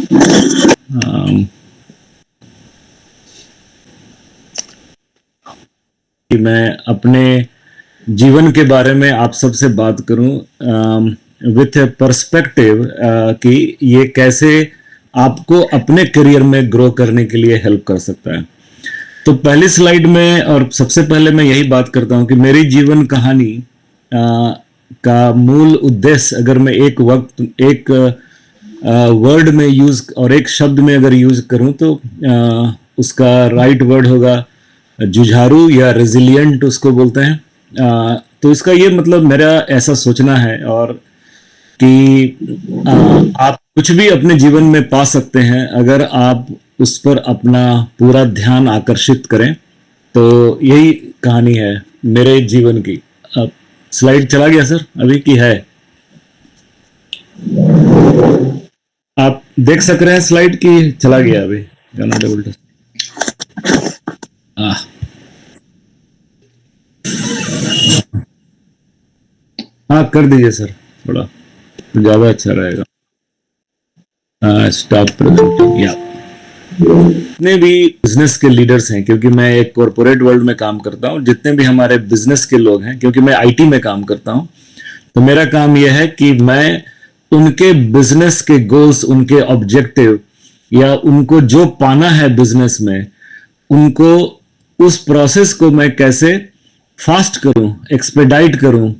अम, कि मैं अपने जीवन के बारे में आप सबसे बात करूं विथ ए पर्सपेक्टिव कि ये कैसे आपको अपने करियर में ग्रो करने के लिए हेल्प कर सकता है। तो पहली स्लाइड में और सबसे पहले मैं यही बात करता हूं कि मेरी जीवन कहानी का मूल उद्देश्य अगर मैं एक वर्ड में यूज और एक शब्द में अगर यूज करूं तो उसका राइट वर्ड होगा जुझारू या रेजिलियंट उसको बोलते हैं। तो इसका ये मतलब मेरा ऐसा सोचना है और कि आप कुछ भी अपने जीवन में पा सकते हैं अगर आप उस पर अपना पूरा ध्यान आकर्षित करें। तो यही कहानी है मेरे जीवन की। अब स्लाइड चला गया सर अभी की है? आप देख सक रहे हैं स्लाइड की? चला गया अभी गाना डबल हाँ कर दीजिए सर, थोड़ा ज्यादा अच्छा रहेगा। स्टॉप प्रेजेंटिंग या जितने भी बिजनेस के लीडर्स हैं, क्योंकि मैं एक कॉरपोरेट वर्ल्ड में काम करता हूँ, जितने भी हमारे बिजनेस के लोग हैं, क्योंकि मैं आईटी में काम करता हूँ, तो मेरा काम यह है कि मैं उनके बिजनेस के गोल्स, उनके ऑब्जेक्टिव या उनको जो पाना है बिजनेस में, उनको उस प्रोसेस को मैं कैसे फास्ट करूं, एक्सपेडाइट करूं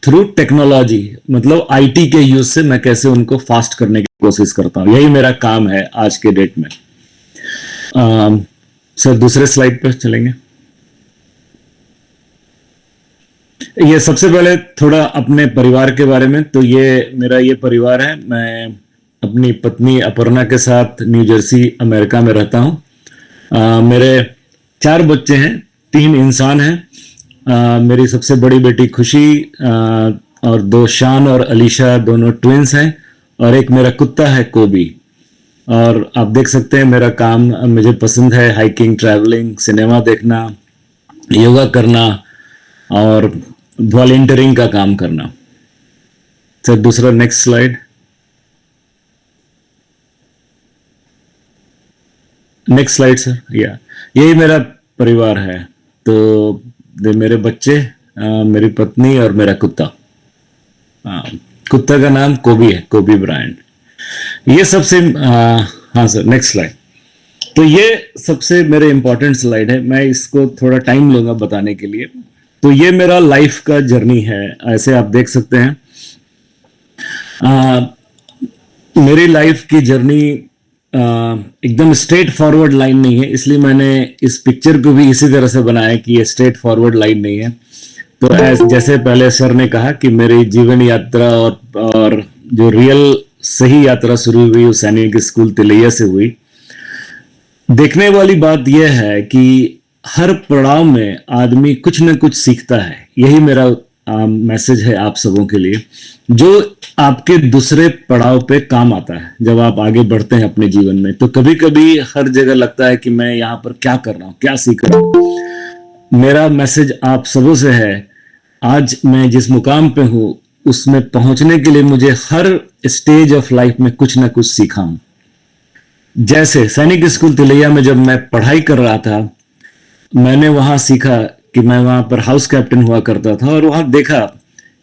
थ्रू टेक्नोलॉजी, मतलब आईटी के यूज से मैं कैसे उनको फास्ट करने की कोशिश करता हूं। यही मेरा काम है आज के डेट में। सर दूसरे स्लाइड पर चलेंगे। ये सबसे पहले थोड़ा अपने परिवार के बारे में। तो ये परिवार है। मैं अपनी पत्नी अपर्णा के साथ न्यू जर्सी अमेरिका में रहता हूँ। मेरे 4 बच्चे हैं, 3 इंसान हैं। मेरी सबसे बड़ी बेटी खुशी और 2 शान और अलीशा, दोनों ट्विंस हैं, और एक मेरा कुत्ता है कोबी। और आप देख सकते हैं मेरा काम, मुझे पसंद है हाइकिंग, ट्रैवलिंग, सिनेमा देखना, योगा करना और वॉलेंटियरिंग का काम करना। सर दूसरा next slide. Next slide sir. यही मेरा परिवार है। तो मेरे बच्चे, मेरी पत्नी और मेरा कुत्ता। कुत्ता का नाम कोबी है, कोबी ब्रांड। ये सबसे हाँ सर नेक्स्ट स्लाइड। तो ये सबसे मेरे इंपॉर्टेंट स्लाइड है, मैं इसको थोड़ा टाइम लूंगा बताने के लिए। तो ये मेरा लाइफ का जर्नी है, ऐसे आप देख सकते हैं। मेरी लाइफ की जर्नी एकदम स्ट्रेट फॉरवर्ड लाइन नहीं है, इसलिए मैंने इस पिक्चर को भी इसी तरह से बनाया कि ये स्ट्रेट फॉरवर्ड लाइन नहीं है। तो जैसे पहले सर ने कहा कि मेरी जीवन यात्रा और जो रियल सही यात्रा शुरू हुई वो सैनिक स्कूल तिलैया से हुई। देखने वाली बात यह है कि हर पड़ाव में आदमी कुछ न कुछ सीखता है। यही मेरा मैसेज है आप सबों के लिए, जो आपके दूसरे पड़ाव पे काम आता है जब आप आगे बढ़ते हैं अपने जीवन में। तो कभी कभी हर जगह लगता है कि मैं यहाँ पर क्या कर रहा हूँ, क्या सीख रहा हूँ। मेरा मैसेज आप सबों से है, आज मैं जिस मुकाम पे हूँ उसमें पहुंचने के लिए मुझे हर स्टेज ऑफ लाइफ में कुछ ना कुछ सीखा हूं। जैसे सैनिक स्कूल तिलैया में जब मैं पढ़ाई कर रहा था, मैंने वहां सीखा कि मैं वहां पर हाउस कैप्टन हुआ करता था, और वहां देखा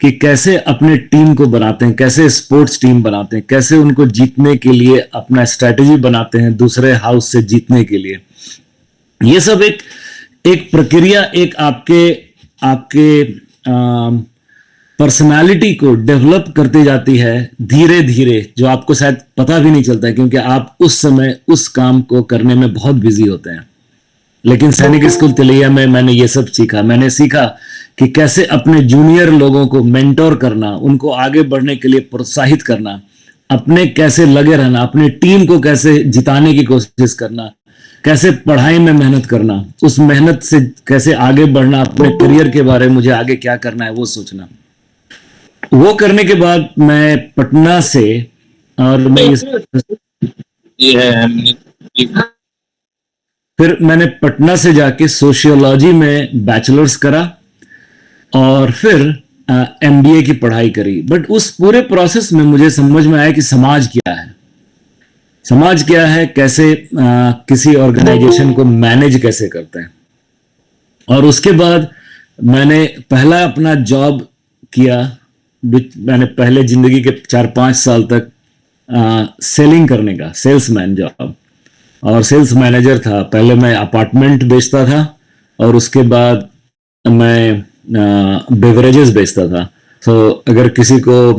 कि कैसे अपने टीम को बनाते हैं, कैसे स्पोर्ट्स टीम बनाते हैं, कैसे उनको जीतने के लिए अपना स्ट्रेटेजी बनाते हैं दूसरे हाउस से जीतने के लिए। ये सब एक एक प्रक्रिया, एक आपके आपके पर्सनालिटी को डेवलप करती जाती है धीरे धीरे, जो आपको शायद पता भी नहीं चलता है, क्योंकि आप उस समय उस काम को करने में बहुत बिजी होते हैं। लेकिन सैनिक स्कूल तिलैया में मैंने ये सब सीखा। मैंने सीखा कि कैसे अपने जूनियर लोगों को मेंटोर करना, उनको आगे बढ़ने के लिए प्रोत्साहित करना, अपने कैसे लगे रहना, अपने टीम को कैसे जिताने की कोशिश करना, कैसे पढ़ाई में मेहनत करना, उस मेहनत से कैसे आगे बढ़ना, अपने करियर के बारे में मुझे आगे क्या करना है वो सोचना। वो करने के बाद मैं पटना से, और मैं फिर मैंने पटना से जाके सोशियोलॉजी में बैचलर्स करा, और फिर एमबीए की पढ़ाई करी, बट उस पूरे प्रोसेस में मुझे समझ में आया कि समाज क्या है, समाज क्या है, कैसे किसी ऑर्गेनाइजेशन को मैनेज कैसे करते हैं। और उसके बाद मैंने पहला अपना जॉब किया। मैंने पहले जिंदगी के 4-5 साल तक सेलिंग करने का, सेल्समैन जॉब और सेल्स मैनेजर था। पहले मैं अपार्टमेंट बेचता था और उसके बाद मैं बेवरेजेस बेचता था। तो अगर किसी को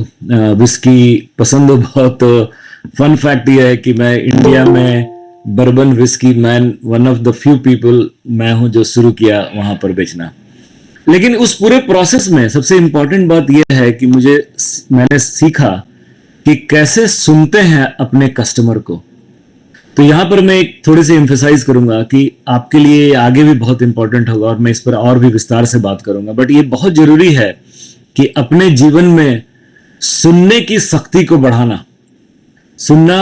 विस्की पसंद हो बहुत, तो फन फैक्ट ये है कि मैं इंडिया में bourbon whisky man, one of the few people मैं हूं जो शुरू किया वहां पर बेचना। लेकिन उस पूरे प्रोसेस में सबसे इंपॉर्टेंट बात यह है कि मैंने सीखा कि कैसे सुनते हैं अपने कस्टमर को। तो यहां पर मैं एक थोड़ी सी एम्फेसाइज करूंगा कि आपके लिए आगे भी बहुत इंपॉर्टेंट होगा और मैं इस पर और भी विस्तार से बात करूंगा, बट ये बहुत जरूरी है कि अपने जीवन में सुनने की शक्ति को बढ़ाना। सुनना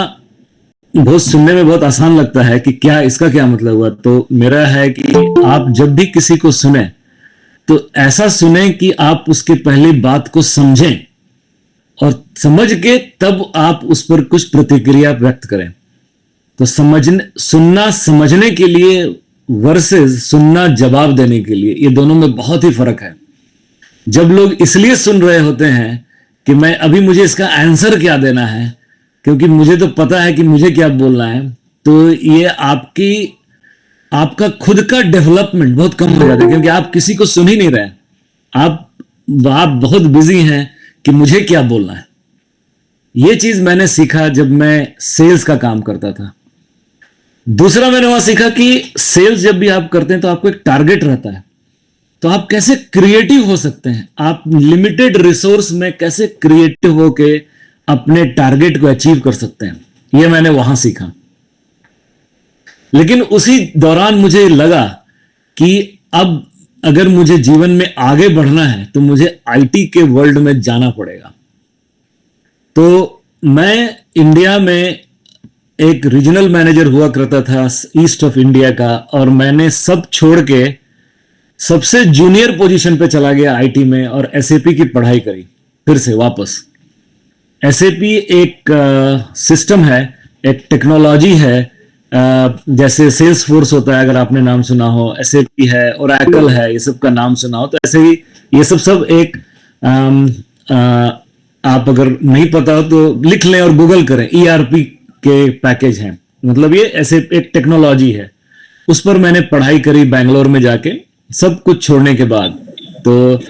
बहुत, सुनने में बहुत आसान लगता है कि क्या इसका क्या मतलब हुआ। तो मेरा है कि आप जब भी किसी को सुने तो ऐसा सुने कि आप उसके पहले बात को समझें और समझ के तब आप उस पर कुछ प्रतिक्रिया व्यक्त करें। तो सुनना समझने के लिए वर्सेस सुनना जवाब देने के लिए, ये दोनों में बहुत ही फर्क है। जब लोग इसलिए सुन रहे होते हैं कि मैं अभी मुझे इसका आंसर क्या देना है, क्योंकि मुझे तो पता है कि मुझे क्या बोलना है, तो ये आपका खुद का डेवलपमेंट बहुत कम हो जाता है, क्योंकि आप किसी को सुन ही नहीं रहे। आप बहुत बिजी हैं कि मुझे क्या बोलना है। ये चीज मैंने सीखा जब मैं सेल्स का काम करता था। दूसरा मैंने वहां सीखा कि सेल्स जब भी आप करते हैं तो आपको एक टारगेट रहता है, तो आप कैसे क्रिएटिव हो सकते हैं, आप लिमिटेड रिसोर्स में कैसे क्रिएटिव होके अपने टारगेट को अचीव कर सकते हैं, ये मैंने वहां सीखा। लेकिन उसी दौरान मुझे लगा कि अब अगर मुझे जीवन में आगे बढ़ना है तो मुझे आईटी के वर्ल्ड में जाना पड़ेगा। तो मैं इंडिया में एक रीजनल मैनेजर हुआ करता था ईस्ट ऑफ इंडिया का, और मैंने सब छोड़ के सबसे जूनियर पोजीशन पे चला गया आईटी में और एसएपी की पढ़ाई करी फिर से वापस। एसएपी एक सिस्टम है, एक टेक्नोलॉजी है। जैसे सेल्स फोर्स होता है, अगर आपने नाम सुना हो, एसएपी है, ओरेकल है, ये सब का नाम सुना हो, तो ऐसे ही ये सब एक आप अगर नहीं पता हो तो लिख लें और गूगल करें, ईआरपी के पैकेज हैं। मतलब ये ऐसे एक टेक्नोलॉजी है। उस पर मैंने पढ़ाई करी बैंगलोर में जाके, सब कुछ छोड़ने के बाद। तो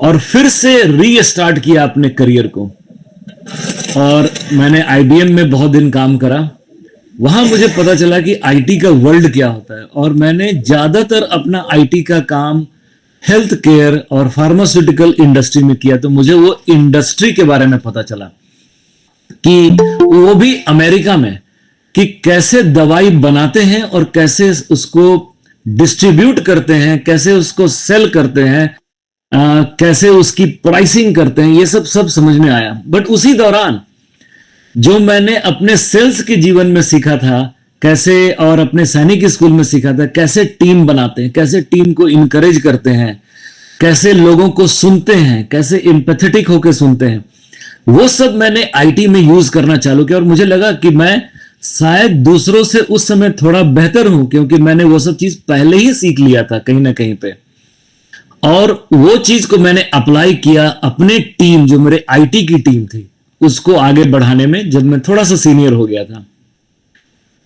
और फिर से रीस्टार्ट किया अपने करियर को, और मैंने आईबीएम में बहुत दिन काम करा। वहां मुझे पता चला कि आईटी का वर्ल्ड क्या होता है, और मैंने ज्यादातर अपना आईटी का काम हेल्थ केयर और फार्मास्यूटिकल इंडस्ट्री में किया। तो मुझे वो इंडस्ट्री के बारे में पता चला कि वो भी अमेरिका में, कि कैसे दवाई बनाते हैं और कैसे उसको डिस्ट्रीब्यूट करते हैं, कैसे उसको सेल करते हैं, कैसे उसकी प्राइसिंग करते हैं, ये सब समझ में आया। बट उसी दौरान जो मैंने अपने सेल्स के जीवन में सीखा था कैसे, और अपने सैनिक स्कूल में सीखा था कैसे टीम बनाते हैं, कैसे टीम को इनकरेज करते हैं, कैसे लोगों को सुनते हैं, कैसे एम्पैथेटिक होकर सुनते हैं, वो सब मैंने आईटी में यूज करना चालू किया। और मुझे लगा कि मैं शायद दूसरों से उस समय थोड़ा बेहतर हूं, क्योंकि मैंने वो सब चीज पहले ही सीख लिया था कहीं ना कहीं पे। और वो चीज को मैंने अप्लाई किया अपने टीम, जो मेरे आईटी की टीम थी, उसको आगे बढ़ाने में, जब मैं थोड़ा सा सीनियर हो गया था।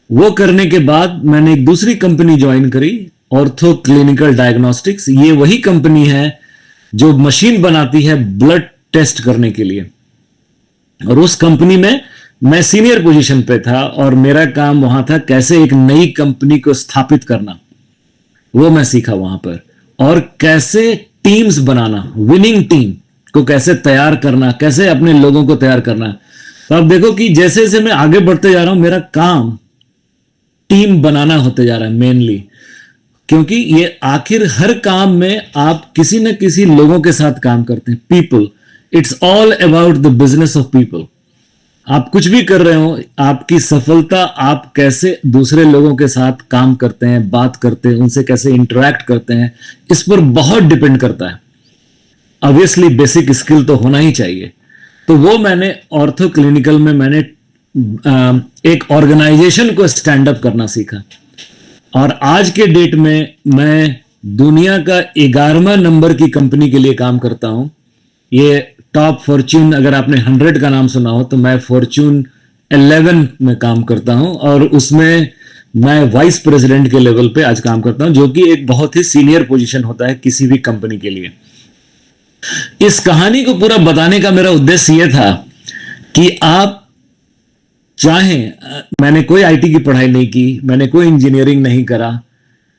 वो करने के बाद मैंने एक दूसरी कंपनी ज्वाइन करी, ऑर्थो क्लिनिकल डायग्नोस्टिक्स। ये वही कंपनी है जो मशीन बनाती है ब्लड टेस्ट करने के लिए, और उस कंपनी में मैं सीनियर पोजीशन पे था, और मेरा काम वहां था कैसे एक नई कंपनी को स्थापित करना, वो मैं सीखा वहां पर। और कैसे टीम्स बनाना, विनिंग टीम को कैसे तैयार करना, कैसे अपने लोगों को तैयार करना। तो आप देखो कि जैसे जैसे मैं आगे बढ़ते जा रहा हूं, मेरा काम टीम बनाना होते जा रहा है मेनली, क्योंकि ये आखिर हर काम में आप किसी न किसी लोगों के साथ काम करते हैं। People, it's all about the business of people. आप कुछ भी कर रहे हो, आपकी सफलता आप कैसे दूसरे लोगों के साथ काम करते हैं, बात करते हैं, उनसे कैसे इंटरेक्ट करते हैं, इस पर बहुत डिपेंड करता है। ऑब्वियसली बेसिक स्किल तो होना ही चाहिए। तो वो मैंने ऑर्थो क्लिनिकल में मैंने एक ऑर्गेनाइजेशन को स्टैंड अप करना सीखा, और आज के डेट में मैं दुनिया का 11वां नंबर की कंपनी के लिए काम करता हूं। ये टॉप फॉर्च्यून, अगर आपने 100 का नाम सुना हो तो मैं फॉर्च्यून 11 में काम करता हूं, और उसमें मैं वाइस प्रेसिडेंट के लेवल पे आज काम करता हूं, जो कि एक बहुत ही सीनियर पोजीशन होता है किसी भी कंपनी के लिए। इस कहानी को पूरा बताने का मेरा उद्देश्य यह था कि आप चाहें, मैंने कोई आईटी की पढ़ाई नहीं की, मैंने कोई इंजीनियरिंग नहीं करा,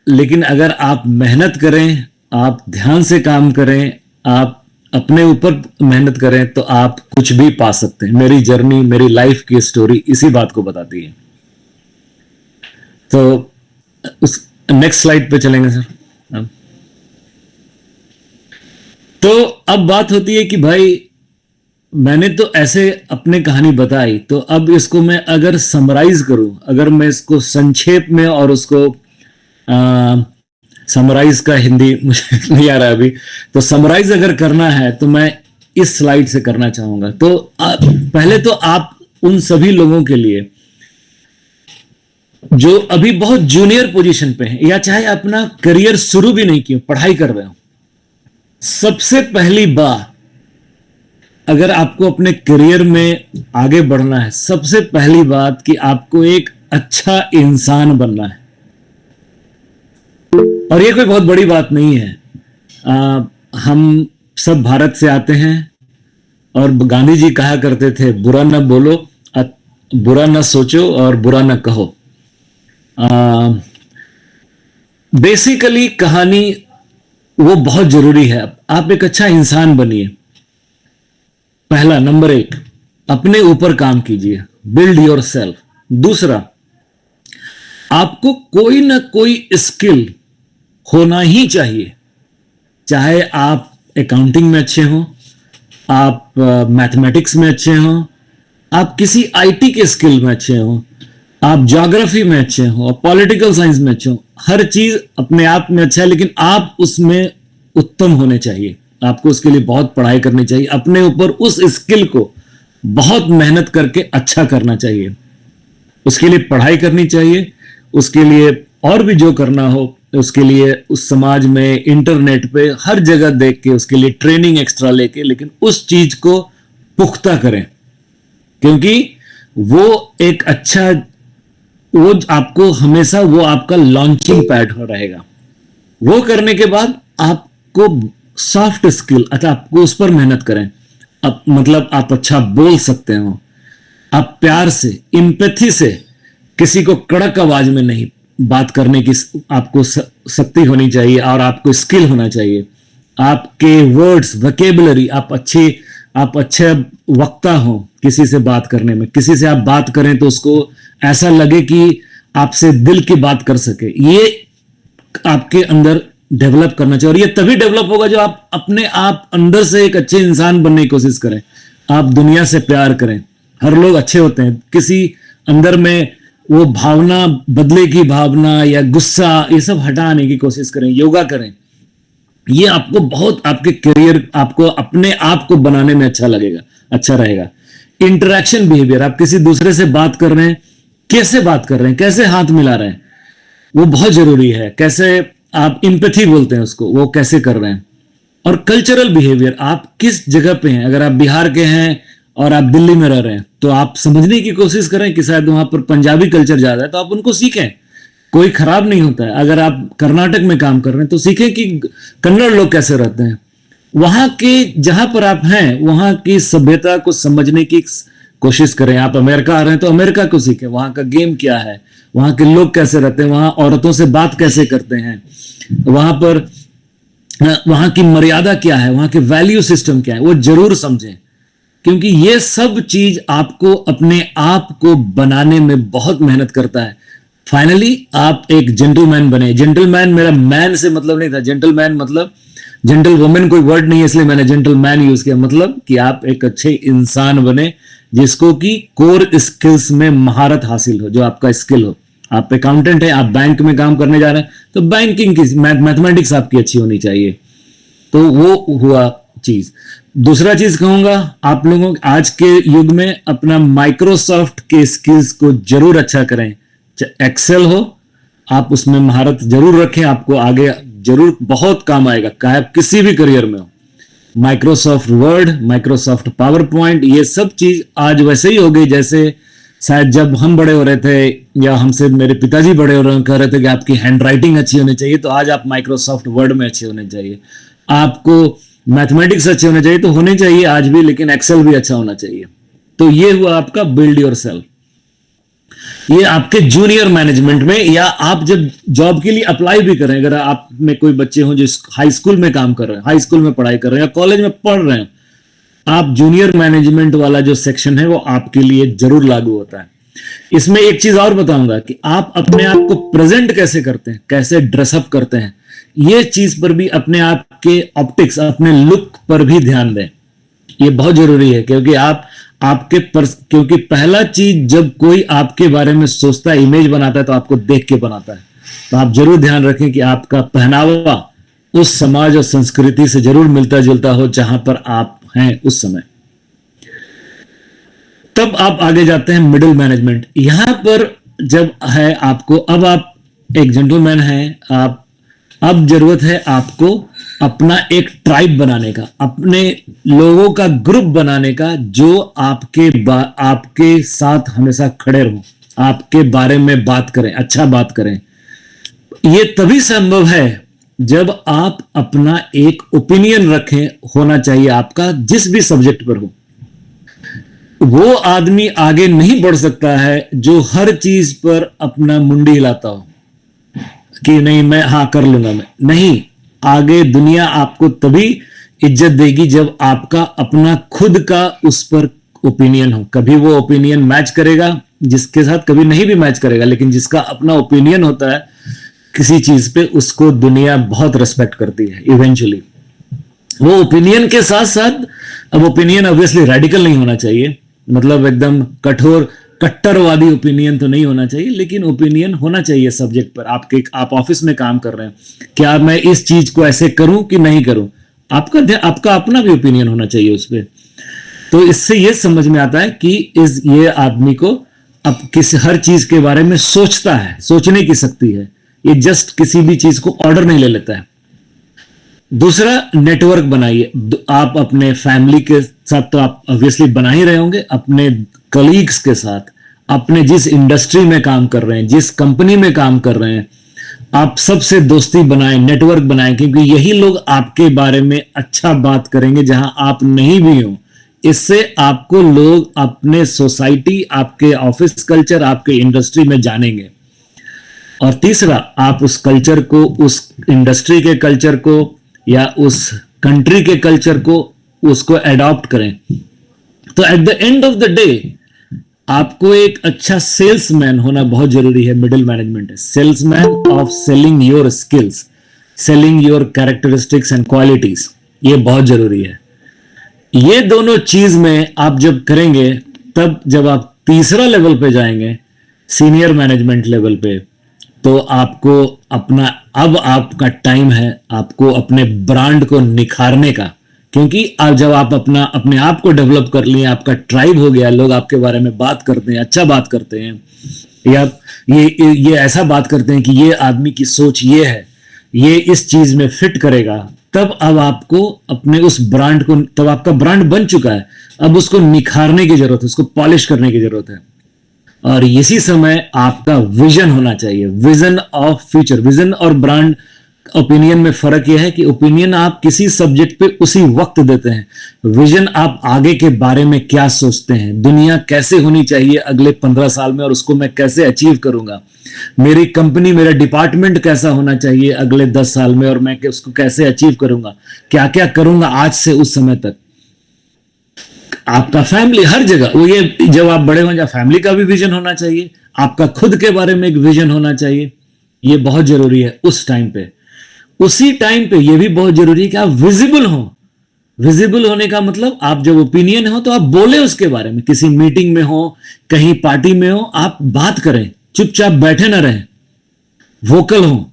लेकिन अगर आप मेहनत करें, आप ध्यान से काम करें, आप अपने ऊपर मेहनत करें, तो आप कुछ भी पा सकते हैं। मेरी जर्नी, मेरी लाइफ की स्टोरी इसी बात को बताती है। तो उस नेक्स्ट स्लाइड पे चलेंगे सर। तो अब बात होती है कि भाई मैंने तो ऐसे अपने कहानी बताई, तो अब इसको मैं अगर समराइज करूं, अगर मैं इसको संक्षेप में, और उसको समराइज का हिंदी मुझे नहीं आ रहा अभी, तो समराइज अगर करना है तो मैं इस स्लाइड से करना चाहूंगा। तो पहले तो आप उन सभी लोगों के लिए जो अभी बहुत जूनियर पोजीशन पे हैं, या चाहे अपना करियर शुरू भी नहीं किया, पढ़ाई कर रहे हो, सबसे पहली बात, अगर आपको अपने करियर में आगे बढ़ना है, सबसे पहली बात कि आपको एक अच्छा इंसान बनना है। और ये कोई बहुत बड़ी बात नहीं है। हम सब भारत से आते हैं, और गांधी जी कहा करते थे, बुरा न बोलो, बुरा न सोचो, और बुरा न कहो। बेसिकली कहानी वो बहुत जरूरी है। आप एक अच्छा इंसान बनिए, पहला नंबर 1, अपने ऊपर काम कीजिए, बिल्ड योर सेल्फ। दूसरा, आपको कोई ना कोई स्किल होना ही चाहिए, चाहे आप अकाउंटिंग में अच्छे हो, आप मैथमेटिक्स में अच्छे हो, आप किसी आईटी के स्किल में अच्छे हो, आप ज्योग्राफी में अच्छे हो, आप पॉलिटिकल साइंस में अच्छे हो। हर चीज अपने आप में अच्छा है, लेकिन आप उसमें उत्तम होने चाहिए। आपको उसके लिए बहुत पढ़ाई करनी चाहिए, अपने ऊपर उस स्किल को बहुत मेहनत करके अच्छा करना चाहिए। उसके लिए पढ़ाई करनी चाहिए, उसके लिए और भी जो करना हो, उसके लिए उस समाज में, इंटरनेट पे, हर जगह देख के उसके लिए ट्रेनिंग एक्स्ट्रा लेके, लेकिन उस चीज को पुख्ता करें, क्योंकि वो एक अच्छा, वो आपको हमेशा, वो आपका लॉन्चिंग पैड रहेगा। वो करने के बाद आपको सॉफ्ट स्किल, अच्छा आपको उस पर मेहनत करें। अब मतलब आप अच्छा बोल सकते हो, आप प्यार से, इंपैथी से, किसी को कड़क आवाज में नहीं बात करने की आपको शक्ति होनी चाहिए, और आपको स्किल होना चाहिए। आपके वर्ड्स, वोकैबुलरी, आप अच्छे वक्ता हो किसी से बात करने में। किसी से आप बात करें तो उसको ऐसा लगे कि आपसे दिल की बात कर सके, ये आपके अंदर डेवलप करना चाहिए। और ये तभी डेवलप होगा जो आप अपने आप अंदर से एक अच्छे इंसान बनने की कोशिश करें। आप दुनिया से प्यार करें, हर लोग अच्छे होते हैं, किसी अंदर में वो भावना, बदले की भावना या गुस्सा, ये सब हटाने की कोशिश करें, योगा करें। ये आपको बहुत, आपके करियर, आपको अपने आप को बनाने में अच्छा लगेगा, अच्छा रहेगा। इंटरेक्शन बिहेवियर, आप किसी दूसरे से बात कर रहे हैं, कैसे बात कर रहे हैं, कैसे हाथ मिला रहे हैं, वो बहुत जरूरी है। कैसे आप इंपैथी बोलते हैं उसको, वो कैसे कर रहे हैं। और कल्चरल बिहेवियर, आप किस जगह पे हैं। अगर आप बिहार के हैं और आप दिल्ली में रह रहे हैं, तो आप समझने की कोशिश करें कि शायद वहां पर पंजाबी कल्चर ज्यादा है, तो आप उनको सीखें, कोई खराब नहीं होता है। अगर आप कर्नाटक में काम कर रहे हैं तो सीखें कि कन्नड़ लोग कैसे रहते हैं। वहां के, जहां पर आप हैं, वहां की सभ्यता को समझने की कोशिश करें। आप अमेरिका आ रहे हैं तो अमेरिका को सीखें, वहां का गेम क्या है, वहां के लोग कैसे रहते हैं, वहां औरतों से बात कैसे करते हैं, वहां पर वहां की मर्यादा क्या है, वहां के वैल्यू सिस्टम क्या है, वो जरूर समझें। क्योंकि ये सब चीज आपको अपने आप को बनाने में बहुत मेहनत करता है। फाइनली आप एक जेंटलमैन बने। जेंटलमैन, मेरा मैन से मतलब नहीं था, जेंटलमैन मतलब, जेंटल वुमेन कोई वर्ड नहीं है इसलिए मैंने जेंटलमैन यूज किया। मतलब कि आप एक अच्छे इंसान बने जिसको कि कोर स्किल्स में महारत हासिल हो, जो आपका स्किल हो। आप अकाउंटेंट है, आप बैंक में काम करने जा रहे हैं, तो बैंकिंग की मैथमेटिक्स आपकी अच्छी होनी चाहिए। तो वो हुआ चीज। दूसरा चीज कहूंगा, आप लोगों आज के युग में अपना माइक्रोसॉफ्ट के स्किल्स को जरूर अच्छा करें। एक्सेल हो, आप उसमें महारत जरूर रखें, आपको आगे जरूर बहुत काम आएगा, चाहे आप किसी भी करियर में हो। Microsoft word, Microsoft power point, ये सब चीज आज वैसे ही हो गई जैसे शायद जब हम बड़े हो रहे थे, या हमसे मेरे पिताजी बड़े हो रहे कह रहे थे कि आपकी हैंड राइटिंग अच्छी होनी चाहिए, तो आज आप माइक्रोसॉफ्ट वर्ड में अच्छे होने चाहिए। आपको मैथमेटिक्स अच्छे होने चाहिए, तो होने चाहिए आज भी, लेकिन एक्सेल भी अच्छा होना चाहिए। तो ये हुआ आपका बिल्ड योर सेल्फ। ये आपके जूनियर मैनेजमेंट में, या आप जब जॉब के लिए अप्लाई भी करें, अगर आप में कोई बच्चे हों जो हाई स्कूल में काम कर रहे हैं, हाई स्कूल में पढ़ाई कर रहे हैं, या कॉलेज में पढ़ रहे हैं, आप जूनियर मैनेजमेंट वाला जो सेक्शन है वो आपके लिए जरूर लागू होता है। इसमें एक चीज और बताऊंगा कि आप अपने आप को प्रेजेंट कैसे करते हैं, कैसे ड्रेसअप करते हैं, ये चीज पर भी, अपने आप के ऑप्टिक्स, अपने लुक पर भी ध्यान दें। ये बहुत जरूरी है, क्योंकि क्योंकि पहला चीज जब कोई आपके बारे में सोचता है, इमेज बनाता है, तो आपको देख के बनाता है। तो आप जरूर ध्यान रखें कि आपका पहनावा उस समाज और संस्कृति से जरूर मिलता जुलता हो जहां पर आप हैं उस समय। तब आप आगे जाते हैं मिडिल मैनेजमेंट। यहां पर जब है आपको, अब आप एक जेंटलमैन हैं, आप अब जरूरत है आपको अपना एक ट्राइब बनाने का, अपने लोगों का ग्रुप बनाने का, जो आपके साथ हमेशा खड़े रहो, आपके बारे में बात करें, अच्छा बात करें। ये तभी संभव है जब आप अपना एक ओपिनियन रखें, होना चाहिए आपका, जिस भी सब्जेक्ट पर हो। वो आदमी आगे नहीं बढ़ सकता है जो हर चीज पर अपना मुंडी हिलाता हो कि नहीं मैं हाँ कर लूंगा, मैं नहीं। आगे दुनिया आपको तभी इज्जत देगी जब आपका अपना खुद का उस पर ओपिनियन हो। कभी वो ओपिनियन मैच करेगा, जिसके साथ कभी नहीं भी मैच करेगा, लेकिन जिसका अपना ओपिनियन होता है किसी चीज पे, उसको दुनिया बहुत रेस्पेक्ट करती है इवेंचुअली। वो ओपिनियन के साथ साथ, अब ओपिनियन ऑब्वियसली रेडिकल नहीं होना चाहिए, मतलब एकदम कठोर कट्टरवादी ओपिनियन तो नहीं होना चाहिए, लेकिन ओपिनियन होना चाहिए सब्जेक्ट पर। आप ऑफिस में काम कर रहे हैं, क्या मैं इस चीज को ऐसे करूं कि नहीं करूं, आपका अपना भी ओपिनियन होना चाहिए उस पर। तो इससे ये समझ में आता है कि ये आदमी को अब हर चीज के बारे में सोचता है, सोचने की शक्ति है, ये जस्ट किसी भी चीज को ऑर्डर नहीं ले लेता है। दूसरा, नेटवर्क बनाइए। आप अपने फैमिली के साथ तो आप ऑब्वियसली बना ही रहे होंगे, अपने कलीग्स के साथ, अपने जिस इंडस्ट्री में काम कर रहे हैं, जिस कंपनी में काम कर रहे हैं, आप सबसे दोस्ती बनाएं, नेटवर्क बनाएं, क्योंकि यही लोग आपके बारे में अच्छा बात करेंगे जहां आप नहीं भी हो। इससे आपको लोग अपने सोसाइटी, आपके ऑफिस कल्चर, आपके इंडस्ट्री में जानेंगे। और तीसरा, आप उस कल्चर को, उस इंडस्ट्री के कल्चर को या उस कंट्री के कल्चर को, उसको एडॉप्ट करें। तो at the end of the day आपको एक अच्छा सेल्समैन होना बहुत जरूरी है। मिडिल मैनेजमेंट है salesman of selling your skills, selling your characteristics and qualities, ये बहुत जरूरी है। ये दोनों चीज में आप जब करेंगे, तब जब आप तीसरा लेवल पे जाएंगे, सीनियर मैनेजमेंट लेवल पे, तो आपको अपना, अब आपका टाइम है आपको अपने ब्रांड को निखारने का। क्योंकि अब जब आप अपने आप को डेवलप कर लिए, आपका ट्राइब हो गया, लोग आपके बारे में बात करते हैं, अच्छा बात करते हैं, या ये ऐसा बात करते हैं कि ये आदमी की सोच ये है, ये इस चीज में फिट करेगा, तब अब आपको अपने उस ब्रांड को, तब आपका ब्रांड बन चुका है, अब उसको निखारने की जरूरत है, उसको पॉलिश करने की जरूरत है। और इसी समय आपका विजन होना चाहिए, विजन ऑफ फ्यूचर। विजन और ब्रांड ओपिनियन में फर्क यह है कि ओपिनियन आप किसी सब्जेक्ट पे उसी वक्त देते हैं, विजन आप आगे के बारे में क्या सोचते हैं, दुनिया कैसे होनी चाहिए अगले 15 साल में और उसको मैं कैसे अचीव करूंगा, मेरी कंपनी, मेरा डिपार्टमेंट कैसा होना चाहिए अगले 10 साल में और मैं उसको कैसे अचीव करूंगा, क्या क्या करूंगा आज से उस समय तक। आपका फैमिली हर जगह, वो ये जब आप बड़े हो जाए, फैमिली का भी विजन होना चाहिए, आपका खुद के बारे में एक विजन होना चाहिए, ये बहुत जरूरी है उस टाइम पे। उसी टाइम पे ये भी बहुत जरूरी है कि आप विजिबल हो। विजिबल होने का मतलब, आप जब ओपिनियन हो तो आप बोले उसके बारे में, किसी मीटिंग में हो, कहीं पार्टी में हो, आप बात करें, चुपचाप बैठे ना रहें, वोकल हो।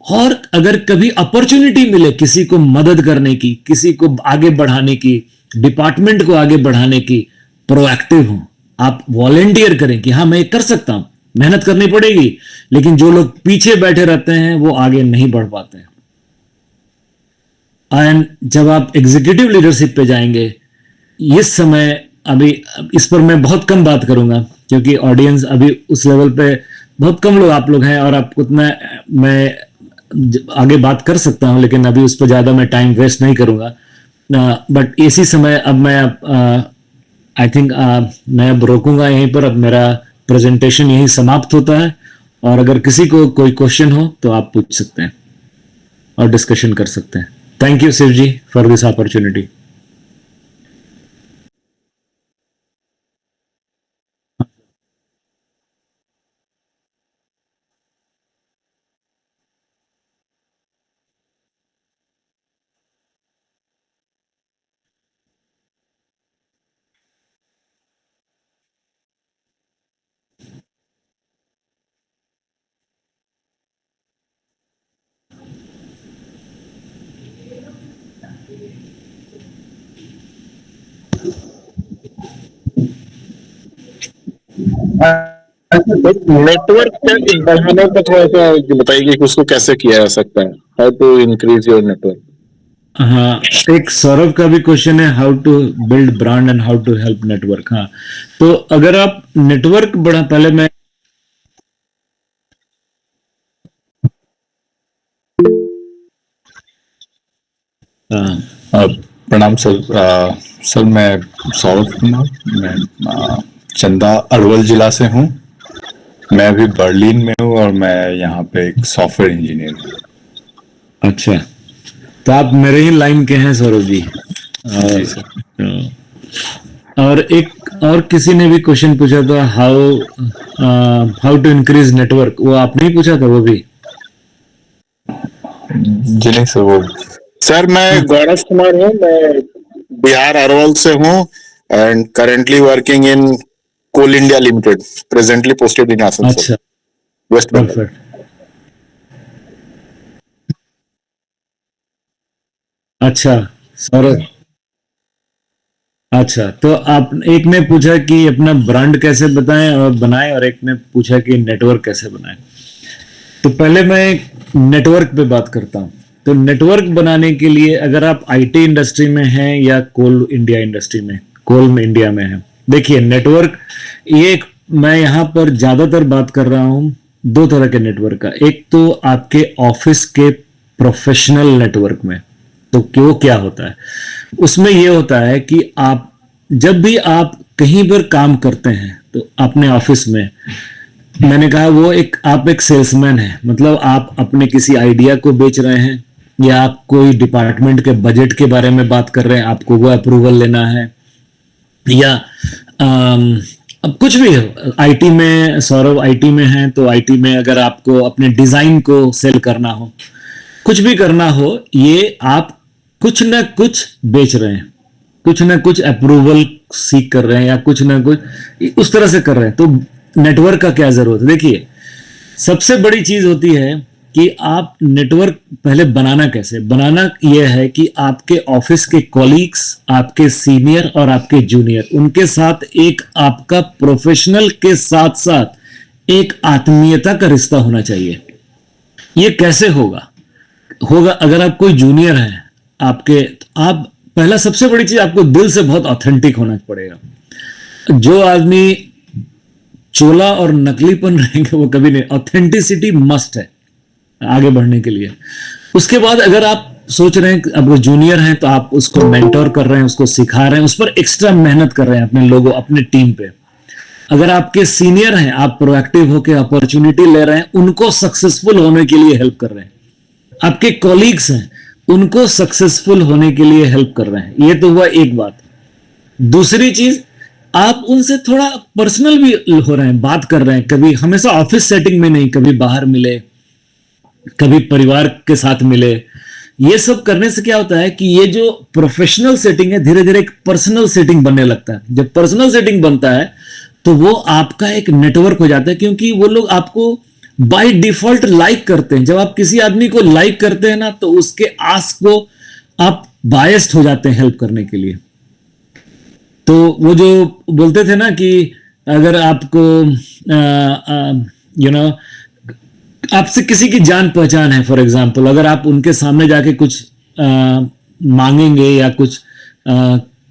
और अगर कभी अपॉर्चुनिटी मिले किसी को मदद करने की, किसी को आगे बढ़ाने की, डिपार्टमेंट को आगे बढ़ाने की, प्रोएक्टिव हो, आप वॉलेंटियर करें कि हाँ मैं ये कर सकता हूं, मेहनत करनी पड़ेगी। लेकिन जो लोग पीछे बैठे रहते हैं वो आगे नहीं बढ़ पाते हैं। एंड जब आप एग्जीक्यूटिव लीडरशिप पे जाएंगे, इस समय, अभी इस पर मैं बहुत कम बात करूंगा क्योंकि ऑडियंस अभी उस लेवल पे बहुत कम लोग आप लोग हैं, और आपको उतना मैं आगे बात कर सकता हूं लेकिन अभी उस पर ज्यादा मैं टाइम वेस्ट नहीं करूंगा। बट इसी समय अब मैं आई थिंक मैं अब रोकूंगा यहीं पर। अब मेरा प्रेजेंटेशन यहीं समाप्त होता है, और अगर किसी को कोई क्वेश्चन हो तो आप पूछ सकते हैं और डिस्कशन कर सकते हैं। Thank you Shiv ji for this opportunity. Network बढ़ाने का थोड़ा सा बताइए कि उसको कैसे किया जा सकता है, how to increase your network. हाँ, एक सौरभ का भी क्वेश्चन है, how to build brand and how to help network. हाँ, तो अगर आप नेटवर्क बढ़ा, पहले मैं प्रणाम सर। सर मैं सौरभ कुमार, मैं चंदा अरवल जिला से हूँ। मैं अभी बर्लिन में हूँ और मैं यहाँ पे एक सॉफ्टवेयर इंजीनियर हूँ। अच्छा, तो आप मेरे ही लाइन के हैं सौरभ जी। जी सर। और एक और किसी ने भी क्वेश्चन पूछा था, हाउ टू इंक्रीज नेटवर्क, वो आपने ही पूछा था वो भी। जी नहीं सर, वो सर मैं गौरव कुमार हूँ, मैं बिहार अरवल से हूँ and currently working in Coal India Limited, presently posted in Asansol, अच्छा, वेस्ट बंगाल। परफेक्ट। अच्छा सौरभ, अच्छा तो आप, एक ने पूछा कि अपना ब्रांड कैसे बताएं और बनाएं, और एक ने पूछा कि नेटवर्क कैसे बनाएं। तो पहले मैं नेटवर्क पे बात करता हूं। तो नेटवर्क बनाने के लिए, अगर आप आईटी इंडस्ट्री में हैं या कोल इंडिया इंडस्ट्री में, कोल में इंडिया में है, देखिए नेटवर्क, ये मैं यहां पर ज्यादातर बात कर रहा हूं दो तरह के नेटवर्क का। एक तो आपके ऑफिस के प्रोफेशनल नेटवर्क में, तो वो क्या होता है, उसमें ये होता है कि आप जब भी आप कहीं पर काम करते हैं तो अपने ऑफिस में, मैंने कहा वो एक, आप एक सेल्समैन हैं, मतलब आप अपने किसी आइडिया को बेच रहे हैं, या आप कोई डिपार्टमेंट के बजट के बारे में बात कर रहे हैं, आपको वो अप्रूवल लेना है, या अब कुछ भी हो। आईटी में, सौरभ आईटी में है तो आईटी में अगर आपको अपने डिजाइन को सेल करना हो, कुछ भी करना हो, ये आप कुछ ना कुछ बेच रहे हैं, कुछ ना कुछ अप्रूवल सीख कर रहे हैं, या कुछ ना कुछ उस तरह से कर रहे हैं। तो नेटवर्क का क्या जरूरत है? देखिए, सबसे बड़ी चीज होती है कि आप नेटवर्क पहले बनाना कैसे, बनाना यह है कि आपके ऑफिस के कॉलीग्स, आपके सीनियर और आपके जूनियर, उनके साथ एक आपका प्रोफेशनल के साथ साथ एक आत्मीयता का रिश्ता होना चाहिए। ये कैसे होगा? अगर आप कोई जूनियर है आपके, आप पहला सबसे बड़ी चीज, आपको दिल से बहुत ऑथेंटिक होना पड़ेगा। जो आदमी चोला और नकलीपन रहेंगे वो कभी नहीं, ऑथेंटिसिटी मस्ट है आगे बढ़ने के लिए। उसके बाद अगर आप सोच रहे हैं, अब वो जूनियर हैं तो आप उसको मेंटोर कर रहे हैं, उसको सिखा रहे हैं, उस पर एक्स्ट्रा मेहनत कर रहे हैं अपने लोगों, अपने टीम पे। अगर आपके सीनियर हैं, आप प्रोएक्टिव होकर अपॉर्चुनिटी ले रहे हैं, उनको सक्सेसफुल होने के लिए हेल्प कर रहे हैं। आपके कॉलीग्स हैं, उनको सक्सेसफुल होने के लिए हेल्प कर रहे हैं। ये तो हुआ एक बात। दूसरी चीज, आप उनसे थोड़ा पर्सनल भी हो रहे हैं, बात कर रहे हैं, कभी हमेशा ऑफिस सेटिंग में नहीं, कभी बाहर मिले, कभी परिवार के साथ मिले। ये सब करने से क्या होता है कि ये जो प्रोफेशनल सेटिंग है, धीरे धीरे एक पर्सनल सेटिंग बनने लगता है। जब पर्सनल सेटिंग बनता है तो वो आपका एक नेटवर्क हो जाता है, क्योंकि वो लोग आपको बाय डिफॉल्ट लाइक करते हैं। जब आप किसी आदमी को लाइक करते हैं ना, तो उसके आस्क को आप बायस्ड हो जाते हैं हेल्प करने के लिए। तो वो जो बोलते थे ना कि अगर आपको यू नो आपसे किसी की जान पहचान है, फॉर एग्जांपल, अगर आप उनके सामने जाके कुछ मांगेंगे या कुछ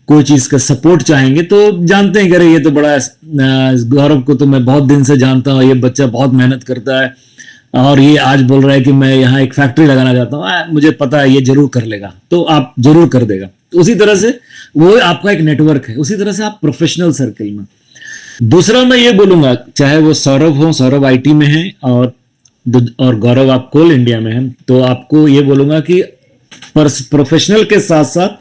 कोई चीज का सपोर्ट चाहेंगे, तो जानते हैं कि अरे ये तो बड़ा गौरव को तो मैं बहुत दिन से जानता हूँ, ये बच्चा बहुत मेहनत करता है और ये आज बोल रहा है कि मैं यहाँ एक फैक्ट्री लगाना चाहता हूँ, मुझे पता है ये जरूर कर लेगा, तो आप जरूर कर देगा। तो उसी तरह से वो आपका एक नेटवर्क है। उसी तरह से आप प्रोफेशनल सर्कल में। दूसरा मैं ये बोलूंगा, चाहे वो सौरभ हो, सौरभ आईटी में है और गौरव आप कोल इंडिया में है, तो आपको ये बोलूंगा कि प्रोफेशनल के साथ साथ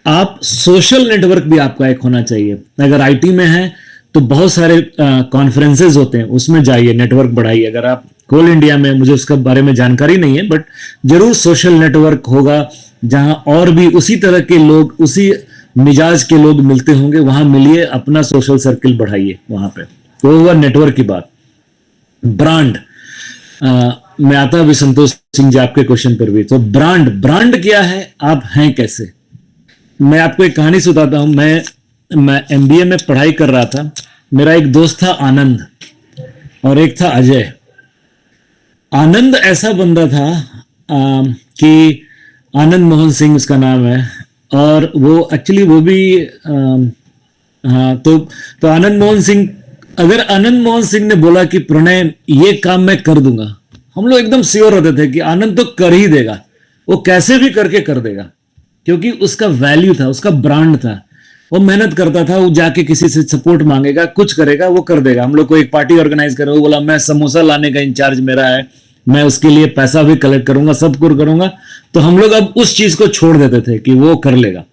आप सोशल नेटवर्क भी आपका एक होना चाहिए। अगर आईटी में है तो बहुत सारे कॉन्फ्रेंसेज होते हैं, उसमें जाइए, नेटवर्क बढ़ाइए। अगर आप कोल इंडिया में, मुझे उसका बारे में जानकारी नहीं है, बट जरूर सोशल नेटवर्क होगा जहां और भी उसी तरह के लोग, उसी मिजाज के लोग मिलते होंगे, वहां मिलिए, अपना सोशल सर्किल बढ़ाइए वहां पे। तो हुआ नेटवर्क की बात। ब्रांड, मैं आता भी संतोष सिंह जी आपके क्वेश्चन पर भी। तो ब्रांड क्या है, आप हैं कैसे। मैं आपको एक कहानी सुनाता हूं। मैं एमबीए में पढ़ाई कर रहा था। मेरा एक दोस्त था आनंद और एक था अजय। आनंद ऐसा बंदा था कि आनंद मोहन सिंह उसका नाम है, और वो एक्चुअली वो भी हाँ, तो आनंद मोहन सिंह, अगर आनंद मोहन सिंह ने बोला कि प्रणय ये काम मैं कर दूंगा, हम लोग एकदम श्योर होते थे कि आनंद तो कर ही देगा, वो कैसे भी करके कर देगा, क्योंकि उसका वैल्यू था, उसका ब्रांड था। वो मेहनत करता था, वो जाके किसी से सपोर्ट मांगेगा, कुछ करेगा, वो कर देगा। हम लोग को एक पार्टी ऑर्गेनाइज कर, वो बोला मैं समोसा लाने का इंचार्ज मेरा है, मैं उसके लिए पैसा भी कलेक्ट करूंगा, सब कुछ करूंगा। तो हम लोग अब उस चीज को छोड़ देते थे कि वो कर लेगा।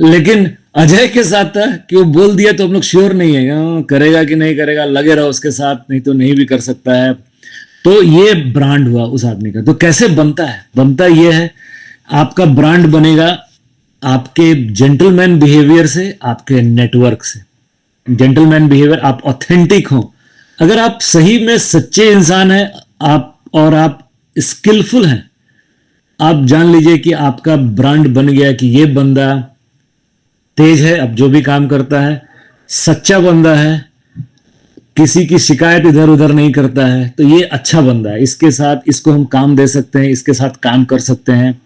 लेकिन अजय के साथ था कि वो बोल दिया तो हम लोग श्योर नहीं है, करेगा कि नहीं करेगा, लगे रहो उसके साथ, नहीं तो नहीं भी कर सकता है। तो ये ब्रांड हुआ उस आदमी का। तो कैसे बनता है, बनता ये है, आपका ब्रांड बनेगा आपके जेंटलमैन बिहेवियर से, आपके नेटवर्क से। जेंटलमैन बिहेवियर, आप ऑथेंटिक हो, अगर आप सही में सच्चे इंसान हैं आप, और आप स्किलफुल हैं, आप जान लीजिए कि आपका ब्रांड बन गया कि ये बंदा तेज है, अब जो भी काम करता है, सच्चा बंदा है, किसी की शिकायत इधर उधर नहीं करता है, तो ये अच्छा बंदा है, इसके साथ इसको हम काम दे सकते हैं, इसके साथ काम कर सकते हैं।